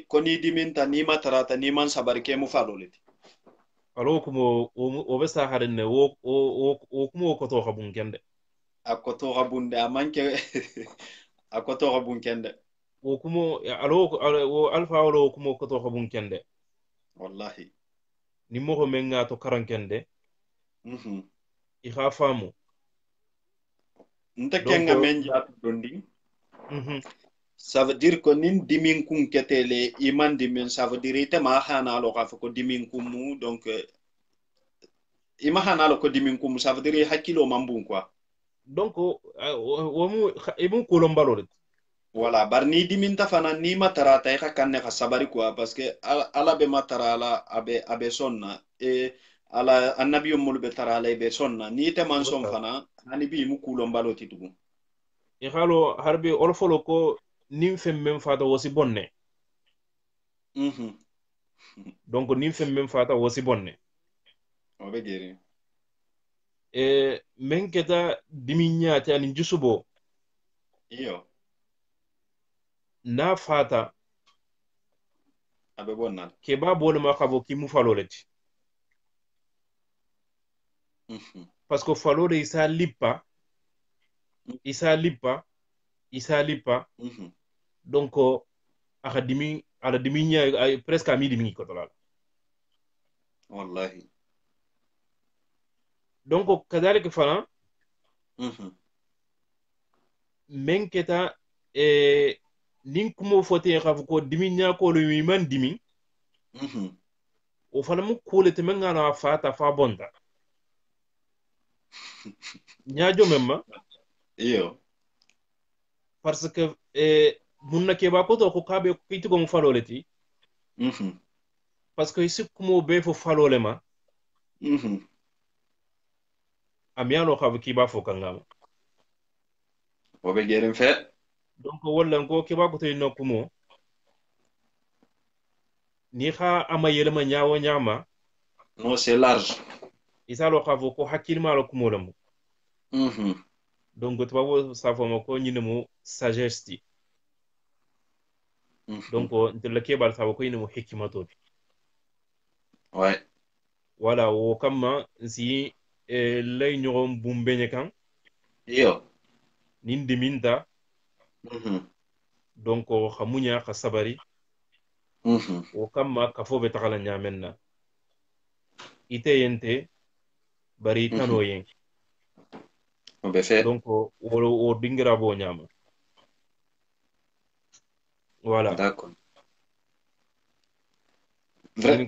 koni dimin ta ni matarata ni man sabar ke mu falole alo kumo o be sa harin ne o kumo ko to xabun kende akoto rabunde amanke akoto rabun kende o kumo o alfa wala o kumo ko to xabun kende wallahi ni mo ko men nga to karan kende i xa famu nta kenga men jatu dondi ça veut dire que nin dimin kun ketele iman dimin ça veut dire ite ma hana lo ka ko dimin kumu donc ima hana lo ko dimin kumu ça veut dire hakilo mambun quoi donc o mu ibu kolombalo voilà bar ni dimin ta fana ni matara ta ka kanne ka sabari quoi parce que ala be matara ala abe sonna e ala annabiyo mul be tara ala be sonna ni te man son fana ani bi mu kulombalo titugu i xalo harbi olfolo ko nin fem men fata wosi bonne donc nin fem men fata wosi bonne o be geri men keta dimi ñaati ani jusubo iyo na fata abe bonnal ke ba bole ma xabo ki mu faloleti parce que falole isa lippa donc aka dimi ala dimi ña presque a mi dimi ko tolal wallahi donc kadalik fana men keta nin kumo fote xafu ko dimi ñakolo mi man dimi o fana mu kule te men ngana fata fa bonta ñaajo men ma iyo parce que munna keba ko to ko kabe kiti ko mu faloleti parce que isi kumo be fo falole ma amiyano xafu kiba fo kangama o be gerin fe donc wala ko kiba ko to no kumo ni xa ama yelema ñaawo ñaama non c'est large isalo xafu ko hakkilma la kumo lamu donc tubabo safoma ko ñinemu sagesse ti donc ntella kebal sawo ko ñinemu hikkimato bi ouais voilà wo kamma nsi lay ñogon bumbeñe kan iyo nin diminta donc khamunya khasabari o kamma kafo be tagala nyamen na ite yente bari kano yen on be fait donc o dingira bo nyama voilà d'accord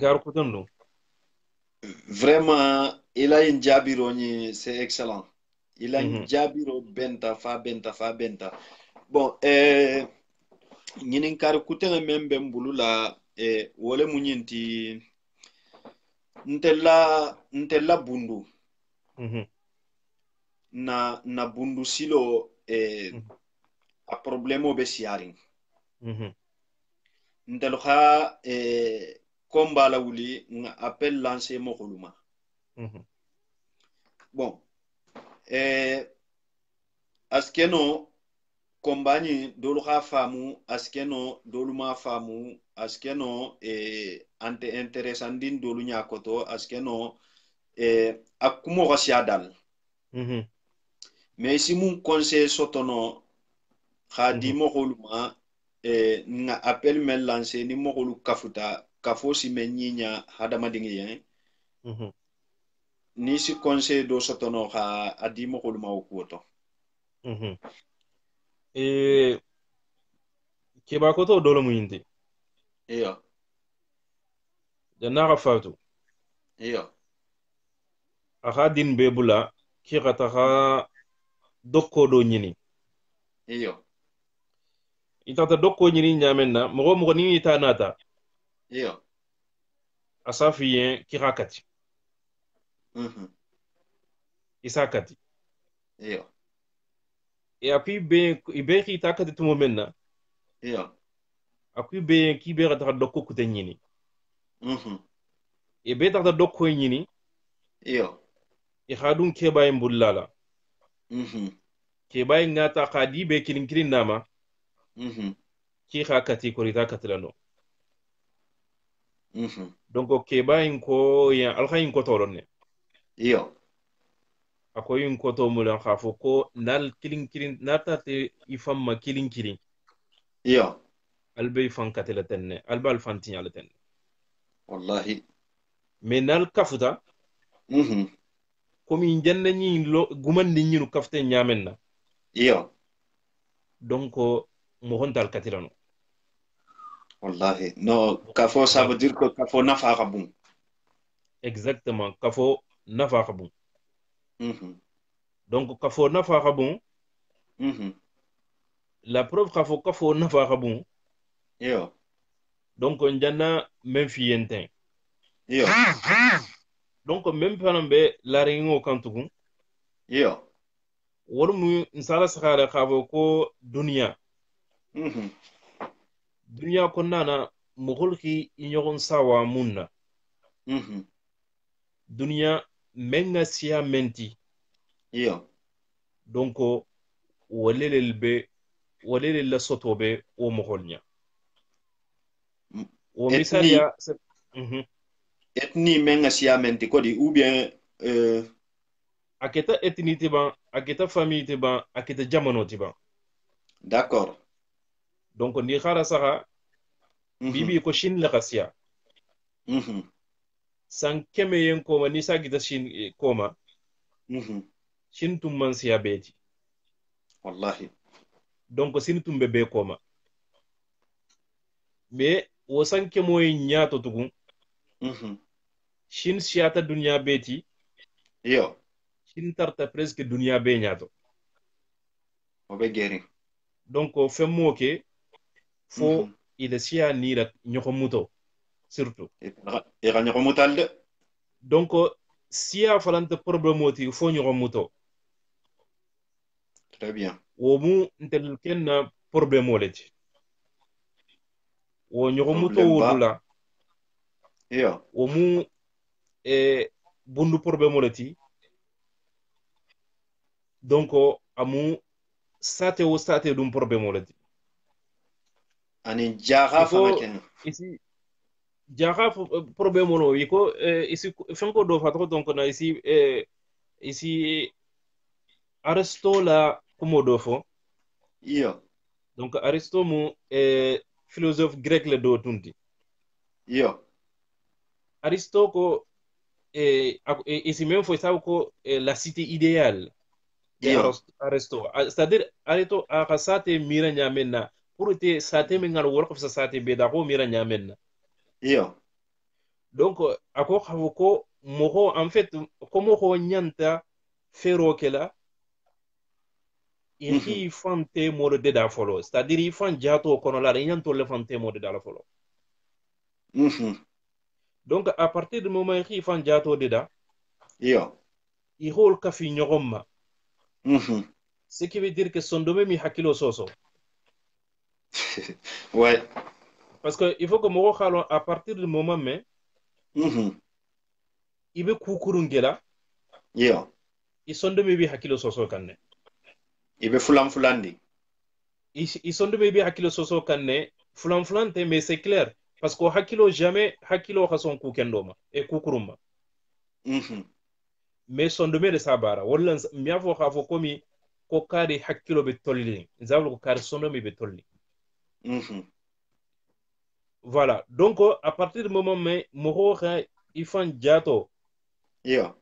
kar ko tondo vraiment il a une jabironi c'est excellent il a une jabiro benta fa benta bon ñinin kar kutenga membe mbulula wole munyinti ntella bundu na bundu silo a problemo be siaring ntel ha komba la wuli nga appel lancé mo khuluma bon askeno kombani dolu ha famu askeno dolu ma famu askeno ante interessandin dolu nyakoto askeno akumo gasiadal mais si mun conseil sotono khadi mo khuluma nga appel men lancé ni mo khulu kafuta kafo si menyinya hadama dingi yen ni si conseil do sotono kha adi mo khuluma okuoto keba koto dolo muyindi iyo janna fatu iyo aha din bebula ki gata dokko do nyini iyo itata dokko nyini nyamenna mogo ni ita nata iyo asafiyen ki hakati isakati iyo et puis be ki takati tumo menna iyo akui be ki be gata dokko kute nyini e be tata dokko nyini iyo e khadun keba en bullala keba ngata khadi be kilin nama ki hakati ko rita katlano donc keba en ko ya alkhayin ko tolonne iyo akoyin ko to mulan khafo ko nal kilin nata te ifamma kilin iyo albay fan katela tenne albal fantinya tenne wallahi mais nal kafuta komi janna ñi gumandi ñinu kafte ñamenna iyo donc mo hontal katilano wallahi no kafo ça veut dire que kafo nafa kabum exactement kafo nafa kabum donc kafo nafa kabum la preuve kafo nafa kabum iyo donc janna même fi yenten iyo donc même panambe la réunion kantugun iyo wolmu nsala sakhara khavo ko dunia dunia ko nana mogolki inyogon sawa munna dunia menga siya menti iyo donc walelel la sotobe o mogolnya o misalia etni menga siya menti kodi ou bien aketa ethnité ban aketa famille ban aketa jamono ban d'accord donc ni khara saha bibi ko shin la khasiya san keme yen koma ni sagita shin koma shin tum man siya beti wallahi donc sin tum be koma mais wo san kemo yen nyato tugun shin siyata dunya beti iyo shin tarta presque dunya be nyato obe geri donc femmo ke fo ila siya ni la nyokomuto surtout e ga nyokomutal de donc siya falante problème oti fo nyokomuto très bien wo mu ntel kenna problème woleti wo nyokomuto wodula iyo wo mu bundu problème woleti donc amu sate dum problème woleti ani jaha famaken ici jaha problème wono yiko ici fenko do fatro donc na ici Aristo la kumo do fo iyo donc Aristo mu philosophe grec le do tunti Yo. Aristo ko ici même faut savoir que la cité idéale de Yo. Aristo c'est-à-dire Aristo a sate mira nyamenna pour te sate men ngal wor ko sa sate be da ko mira nyamenna Yo. donc ako xawo ko moho en fait comme ko nyanta fero kela i fante mode de da folo c'est-à-dire i fan jato kono la nyanto le fante mode da la folo donc à partir du moment i fan jato de da Yo. i hol kafi nyogomma ce qui veut dire que son domaine mi hakilo soso Ouais. parce que il faut que mo xalo à partir du moment mais ibe kukurungela Yo. i son domaine bi hakilo soso kanne Ibe fulam fulandi. i son domaine bi hakilo soso kanne fulan fulante mais c'est clair parce que hakilo jamais hakilo khason ku kendoma e kukuruma mais son domaine de sabara wala miya fo khafo komi ko kari hakilo be tolli zabul ko kari son domaine be tolli voilà donc à partir du moment mais mo kha ifan jato Yo.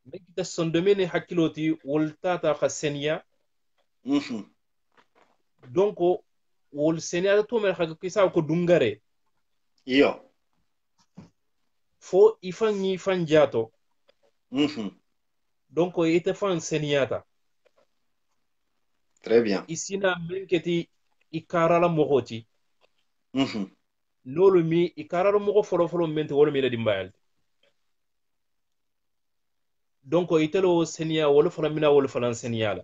mais kita son domaine hakilo ti wolta ta khasenia donc wol senia to mer khaka kisa ko dungare Yo. fo ifan jato donc ite fan seniata Très bien. isina menketi ikarala mogoti nolu mi ikarala mogo folo mente wolo mi la dimbayal donc itelo senia wolo fala mina wolo fala senia la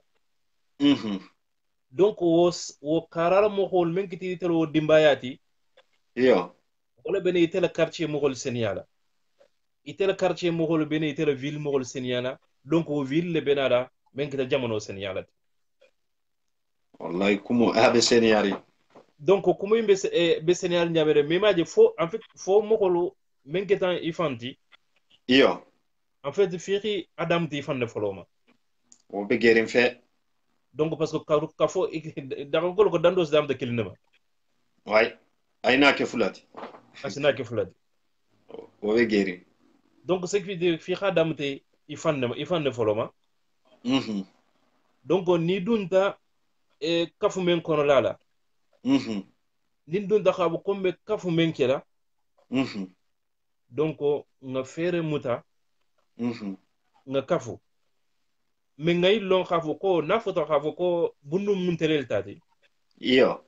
donc wo karala mogo menketi itelo dimbayati Yo. wala bene itela quartier mogo senia la itela quartier mogo bene itela ville mogo senia la donc wo ville le benada menketa jamono senia la Wallahi kumo abe seniari. donc kuma yimbe be senial nyamere memaje fo en fait fo mokolo menketan ifanti Yo. en fait firi adam ti fande foloma O be gerin fe. donc parce que ka fo daga ko dandos dam de kilinema Ouais. Aina ke fulati. asina ke fuladi O be gerin. donc ce qui veut dire fi adam te ifande foloma donc ni dunta kafu men kono lala ni dunta khabu kombe kafu men kela donc nga fere muta nga kafu mais ngay lon khafu ko nafuta khafu ko bundu muntelel tati Yo.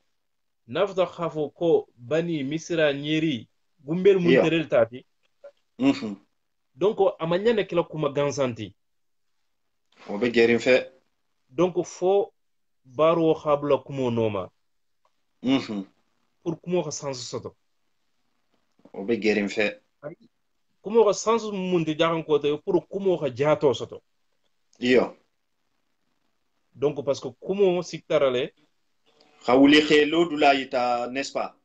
nafuta khafu ko bani misra nyeri gumbel muntelel tati donc amanyane kila kuma gansanti O be gerin fe. donc fo baro khabla kumo noma pour kumo ka sans soto O be gerin fe. kumo ka sans mundi jahan ko te pour kumo ka jato soto Yo. donc parce que kumo siktarale Khawuli khelo dulaita, n'est-ce pas?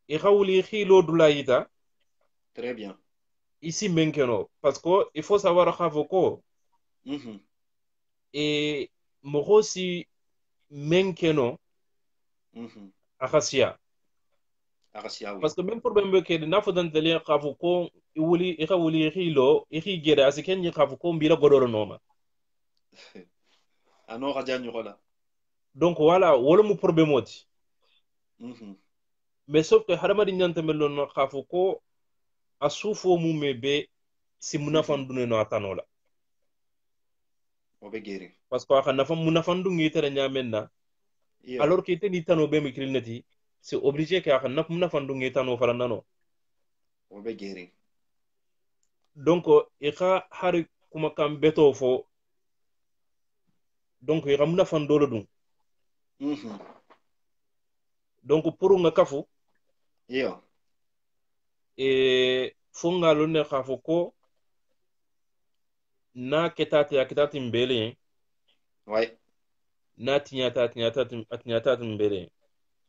i khawli khilo dulayita Très bien. ici menkeno parce que il faut savoir khafo ko et mogo si menkeno akhasia Akasiawi. parce que même problème be kede na fodan tele khafo ko i khawli khilo i khi geda asiken ni khafo ko mbira godoro noma Ano rajan yola. donc voilà wala mu problème oti mais sauf que hadama di nyanta melon no khafo ko asufo mu mebe si munafan dune no atanola O be gerin. parce que aka nafa munafan du ngi tere nyamenna Yo. alors que te ni tano be mikrinati c'est obligé que aka naf munafan du ngi tano farandano O be gerin. donc i ka hari kuma kan beto fo donc i ka munafan dolo dun donc pour nga kafu Yo. fo nga lonne khafo ko na ketati mbele Ouais. na tinyata mbele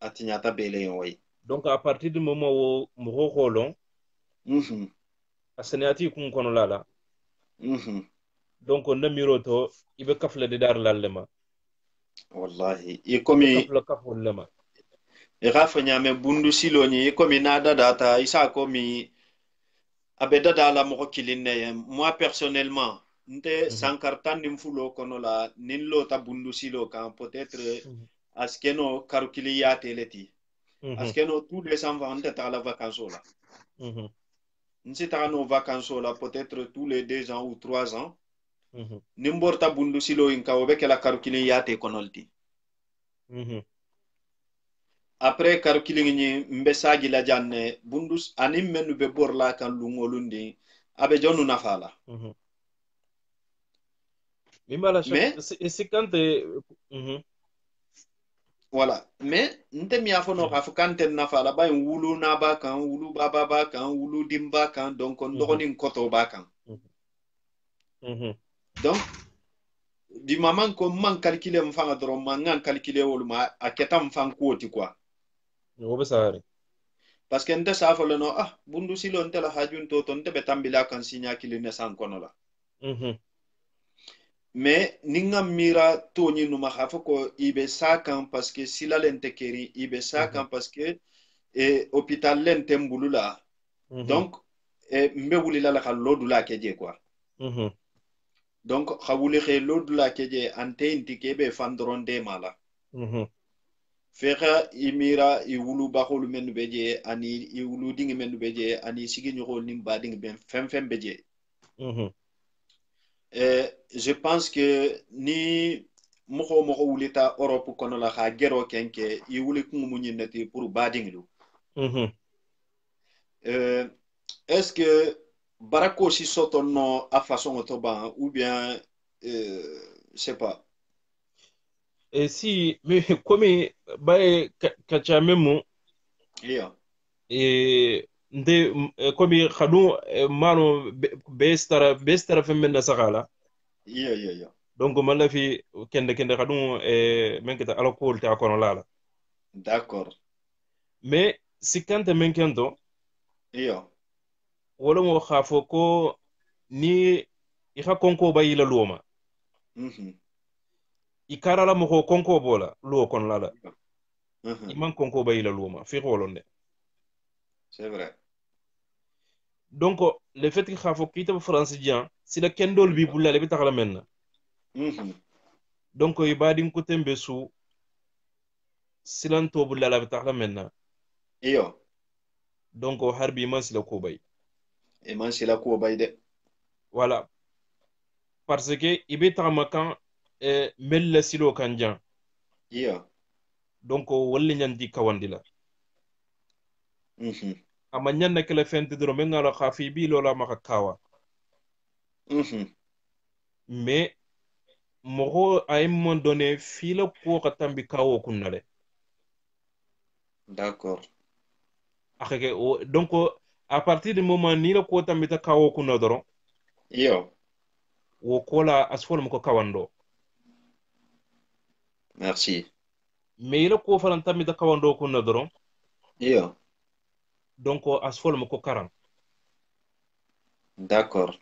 Atinyata bele ouais. donc à partir du moment où mo holon asenati kun kono lala donc na miroto ibe kafle de dar lallema Wallahi. E komi kafle kafu lema e ga fanya me bundu silo ni komi na data isa komi abe dada la mo kilin ne moi personnellement nte Mhm. sankartan nim fulo kono la nin lo ta bundu silo kan peut-être Mhm. askeno karukili ya teleti Mhm. askeno tous les enfants nte ta la vacances la Mhm. nsi ta no vacances la peut-être tous les 2 ans ou 3 ans Mhm. nimborta bundu silo in ka obe kala karukili ya te konolti Mhm. après karukili ni mbe sagi la janne bundus anim menu be borla kan lungolundi abe jonu nafala Mhm. Mimala shak mais sikante. Mhm. voilà mais nte mi afono Mhm. ka fukante nafala bay wulu na ba kan wulu baba ba kan wulu dimba kan donc Mhm. ndogoni koto ba kan Mhm. Mhm. donc di maman ko man calculer mfanga dron man ngan calculer wol ma aketa mfang koti quoi Wo be sare. parce que nte sa folo no bundu silo nte la hajun to nte be tambila kan sinya kili ne san kono la Mhm. mais ninga mira to ni numa hafa ko ibe sa kan parce que sila lente keri ibe sa Mhm. kan parce que hôpital lente mbulula Mhm. donc mbe wulila la ka lodu la keje quoi Mhm. donc xa wuli xe lodu la keje ante inti kebe fandron de mala Mhm. fexa imira i wulu baxolu menu beje ani i wulu dingi menu beje ani sigi ñoxol nim ba dingi ben fem fem beje Mhm. je pense que ni moxo moxo wulita europe kono la xa gero kenke i wuli kungu mu ñinnati pour ba dingilu Mhm. euh, est ce que barako si soto no a façon to ban ou bien je sais pas Si me komi baye kachamemu iya nde komi khadu mano bestara femben na sakala iya iya iya donc mala fi kende khadu men kita alcool ta kono lala d'accord mais sikante men kento iya wala mo khafo ko ni ikha konko bayila loma mhm ikarala mo ko konko bola lo kono lala iya. Mhm. iman konko bayila loma fi wolonde C'est vrai. donc le fait que khafo kita france dian sila kendol bi bulla le bi takala menna Mhm. donc ibadin ko tembe su silanto bulla la bi takala menna Iyo. donc harbi man sila ko bay E man sila ko bay de. voilà parce que ibe takama kan mella silo kan jan Iyo. donc wolle nyandi kawandila Mhm. ama nyanna kala fenti dro men ngalo khafi bi lola maka kawa Mhm. mais mogo ay mon donné fila ko ka tambi kawo kunnale D'accord. akeke donc à partir du moment ni la ko tambi ta kawo kunna doron Iyo. wo kola asfol mo ko kawando Merci. mais ila ko faran tambi ta kawando kunna doron Iyo. donc asfol mo ko karan D'accord.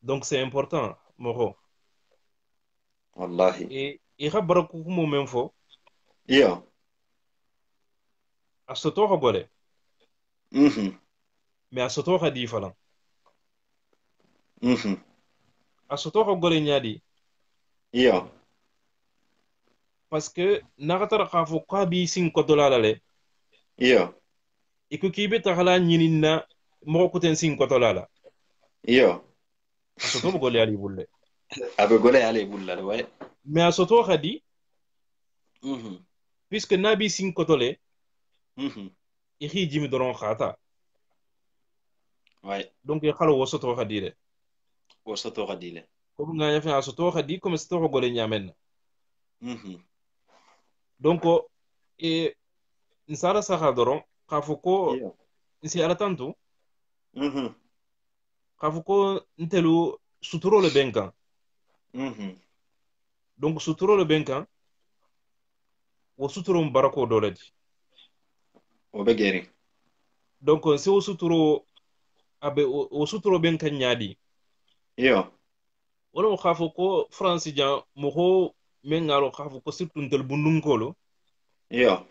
donc c'est important mogo Wallahi. et i khabara ko mo men fo Iyo. asoto ko gole Mhm. mais asoto ka di falan Mhm. asoto ko gole nyadi Iyo. parce que nakatara khafo ka bi sin ko dolala le Iyo. iko kibe takala nyinina mo ko ten sin ko dolala Iyo. asoto mo gole ali bulle Abe gole ale bulla ouais. mais asoto khadi Mhm. puisque nabi sin ko tole Mhm. i khi jimi doron khata Ouais. donc i khalo wosoto khadi de O soto gadile. ko nga ya fa asoto khadi comme asoto ko gole nyamen Mhm. donc e nsara saha doron khafo ko Iyo. nsi ala tantu Mhm. khafo ko ntelu suturo le benkan Mhm. donc suturo le benkan wo suturo barako doladi O be geri. donc si wo suturo abe wo suturo benkan nyadi Iyo. wala mo khafo ko france jan mo ko men ngaro khafo ko surtout ntel bundunkolo Iyo.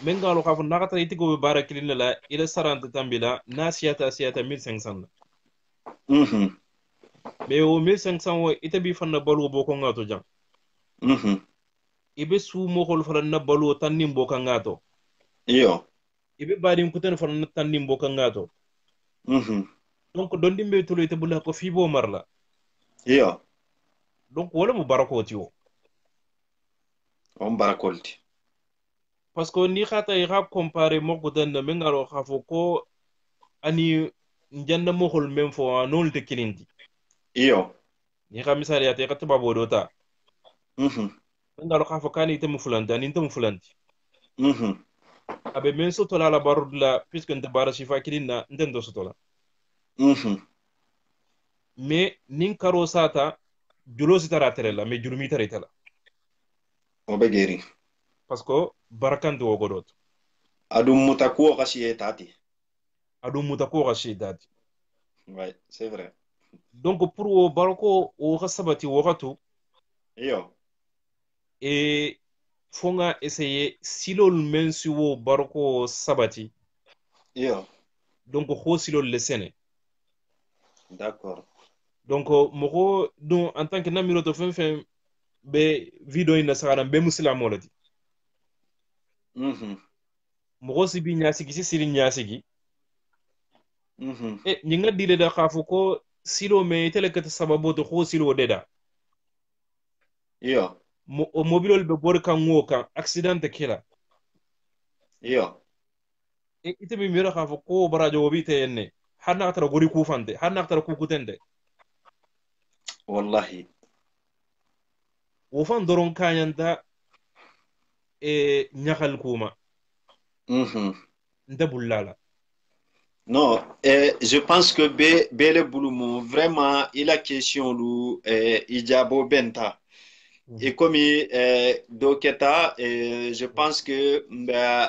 men galo khafo nakata itigo bara kilin la ila sarante tambila na siyata 1500 Mhm. mais o 1500 wo itabi fanna balu boko ngato jang Mhm. ibe su mo hol fanna balu tannim boko ngato Iyo. ibe badin kuten fanna tannim boko ngato Mhm. donc don dimbe tulo ite bulla ko fibo marla Iyo. donc wala mu barako tiwo On barakolti. parce que ni khata i khab comparer mo ko dan men ngaro khafo ko ani njanda mo hol men fo non te kilinti Iyo. ni kha misali ate katba bodota Mhm. men ngaro khafo kani te mu fulanti ani te mu fulanti Mhm. abe men soto la barudla puisque nte bara sifa kilinna nte ndo soto la Mhm. mais nin karo sata julo sitara terela mais julumi taritela Obegeri. parce que barakanti wo godot Adum mutakuo kasi tati. adu muta ko ga shedati Ouais, c'est vrai. donc pour wo barako wo ga sabati wo gatu Iyo. e fonga essayer silol men si wo barako sabati Iyo. donc ho silol le sene D'accord. donc mogo dun en tant que namiro to fen be video ina sagaran be muslimo lati Mhm. mogo si bi nyasigi si siri nyasigi Mhm. e nyinga dile da khafu ko silo me tele kata sababo to ho silo deda Iyo. o mobilol be bor kan wo kan accident kila Iyo. e ite mi mira khafu ko barajo wobi te yenne har na tara gori kufante har na tara kukutende Wallahi. wo fan doron kanyanta e nyakal kuma Mhm. nda bullala Non, je pense que Bele Bouloumou, vraiment, il a question lu Ijabo Benta. Et comme Doketa, je pense que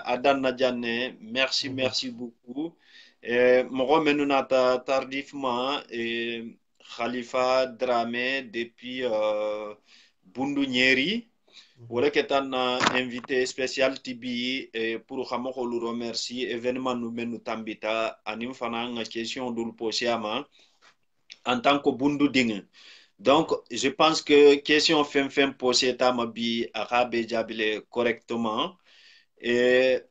Adan Nadjane, merci beaucoup. Moro Menunata tardivement, Khalifa Dramé depuis Bundu Nyeri. Wala ketan na invité spécial tibi pour xamako lu remercier événement nu menu tambita anim fana nga question dul posiama en tant que bundu ding. Donc je pense que question fem posé tama bi arabe jabile correctement et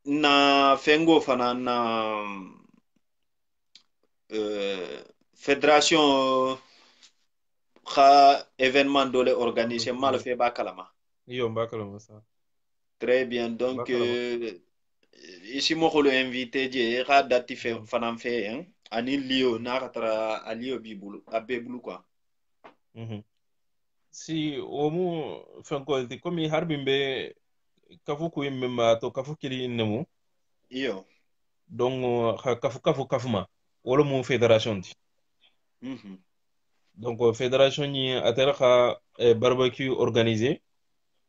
na fengo fana na fédération xa événement dole organisé mal fait ba kalama. iyo mbakala masa Très bien. Donc, mbakala ici, moi, je invité, j'ai dati fanam fait, hein, ani lio, na ratara a lio bibulu, a bebulu, quoi. si omu fenko ti komi harbin be kafu ku yimme ma to kafu kili nemu Iyo. donc kafu ma wala mu fédération ti Mhm. donc fédération ni atela ka barbecue organisé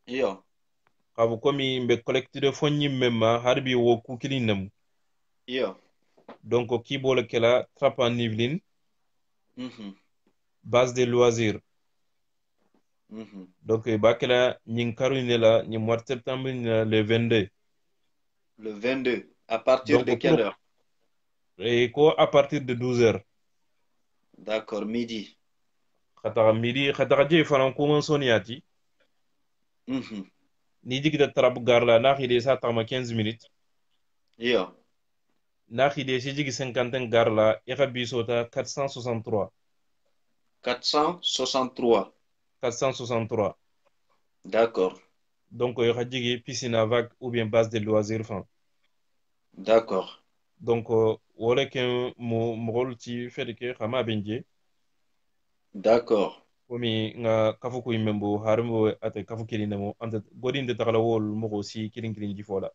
Iyo. kafu komi be collecte de fonni memma harbi wo ku kili nemu Iyo. donc ki bole kela trap en Yvelines Mhm. base de loisirs Mhm. donc ba kela nyin karu ne la ni mois de septembre ni la, le 22 Le 22. À partir donc de quelle pour heure? ko à partir de 12 heures D'accord, midi. khata midi khata je fanan ko soniati Mhm. ni jigida tarab garla na khide sa tama 15 minutes Iyo. na khide si jigi 50 garla e bisota 463 463. 463 D'accord. donc e jigi piscine à vague ou bien base de loisirs fan D'accord. donc wala ken mo mogol ti fede ke khama benje D'accord. komi nga kafu ko imembo harmo ate kafu kilinde mo ante godinde takala wol mo si kilin kilin jifola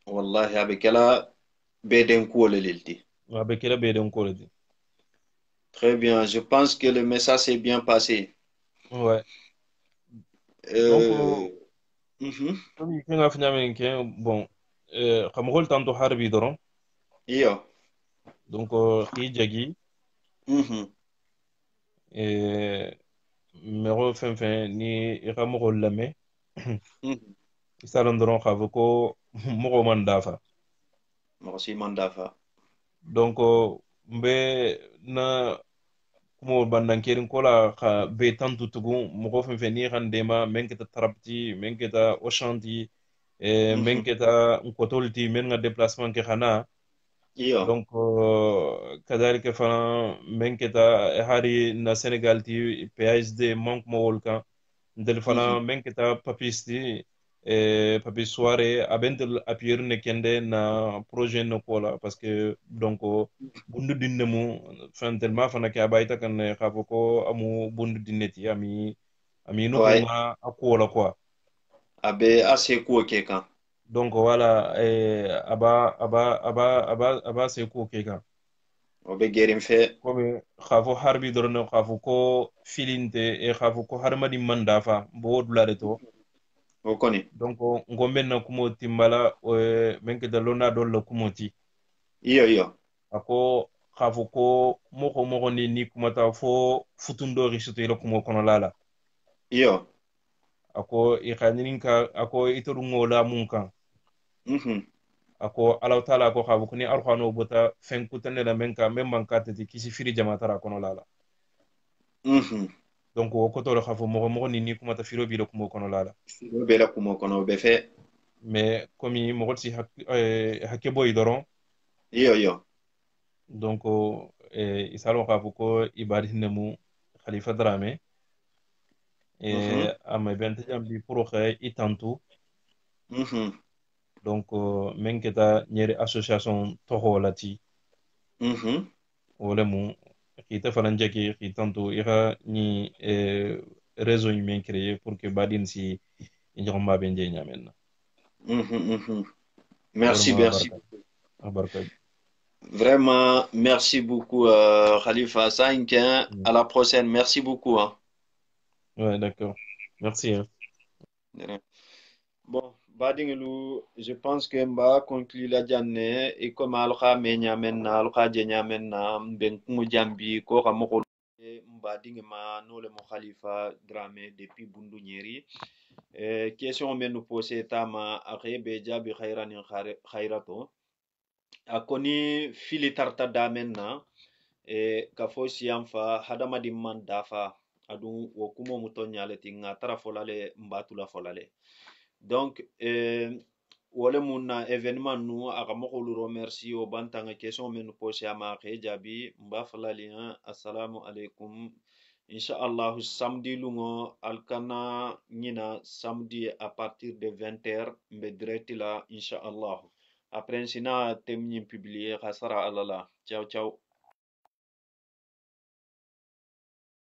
Wallahi, avec la beden kuole lilti. abe kila be den ko ledi Très bien. Je pense que le message s'est bien passé. ouais donc Euh, mhm. komi kenga fanya men ke bon kamogol tanto harbi doron Iyo. donc khi jagi Mhm. mero fen fen ni i ka mɔgɔw lamɛn Mhm. isalon doron k'a fɔ ko mɔgɔ man dafa mɔgɔ si man dafa. donc n bɛ na kumo bandankerin kola ka be tantu tugun mɔgɔ fɛn fɛn ni kan dema men keta tarapti men keta oshanti men keta nkotolti men nga déplacement ke xana Iyo. donc kadhalika fana men keta hari na Sénégal ti PSD manque mo wolkan ndel fana men keta papisti papis soirée abentel appuyer ne kende na projet no kola parce que donc bundu dinne mu fantelma fana ke abayta kan khafo ko amu bundu dinneti ami no Ouais. hunga akola quoi A bɛ a se kuwo kɛ kan. donc voilà aba se ko ke kan O bɛ gɛrin fɛ. komi khafo harbi dorone khafo ko filinte e khafo ko harmadi mandafa bo dulare to O kɔni. donc ngomben na kumo timbala men ke dalona don la kumo ti Iyo iyo. ako khafo ko moko ni kumata fo futundo risuto ila kumo kono lala Iyo. ako ikhaninin ka ako itoru ngola mun kan ako alaw taala ko khafo ni arkhano bota fen kutane la men ka men man katati kisi firi jamatara kono lala donc o koto le khafo moko ni kumata firo bi la kumo kono lala O bɛ la kumo kɔnɔ o bɛ fɛ. mais komi moko si hakke boy doron Iyo iyo. donc isalo k'a fɔ ko ibadi nemu khalifa drame ama bente jambi pour que itantu donc men keta nyeri association toho lati wala mu kita fana jeki itantu ira ni réseau yi men créer pour que badin si ñoxo ma ben je ñamen wala Merci, ma merci. barka barka Vraiment, merci beaucoup, Khalifa Sainkin. À la prochaine. Merci beaucoup, hein. ouais d'accord merci hein. Bon, badingelu, je pense que mba conclure la janne et comme alka menya menna alka jenya menna ben kumu jambi ko ka moko mba dingi ma nole mo khalifa drame depuis bundu nyeri question men nous poser tama akebe jabi khairani khairato akoni fili tarta damen na ka fo siyam fa hadamadi man dafa adun wo kumo mutonyale tinga tara folale mbatula folale donc wole mun na événement nu aka mokolu remercier o bantanga question men posé ama ke jabi mba falali assalamu alaikum inshallah samedi lungo alkana nyina samedi à partir de 20h mbe direct la inshallah après sina temni publier khasara alala ciao ciao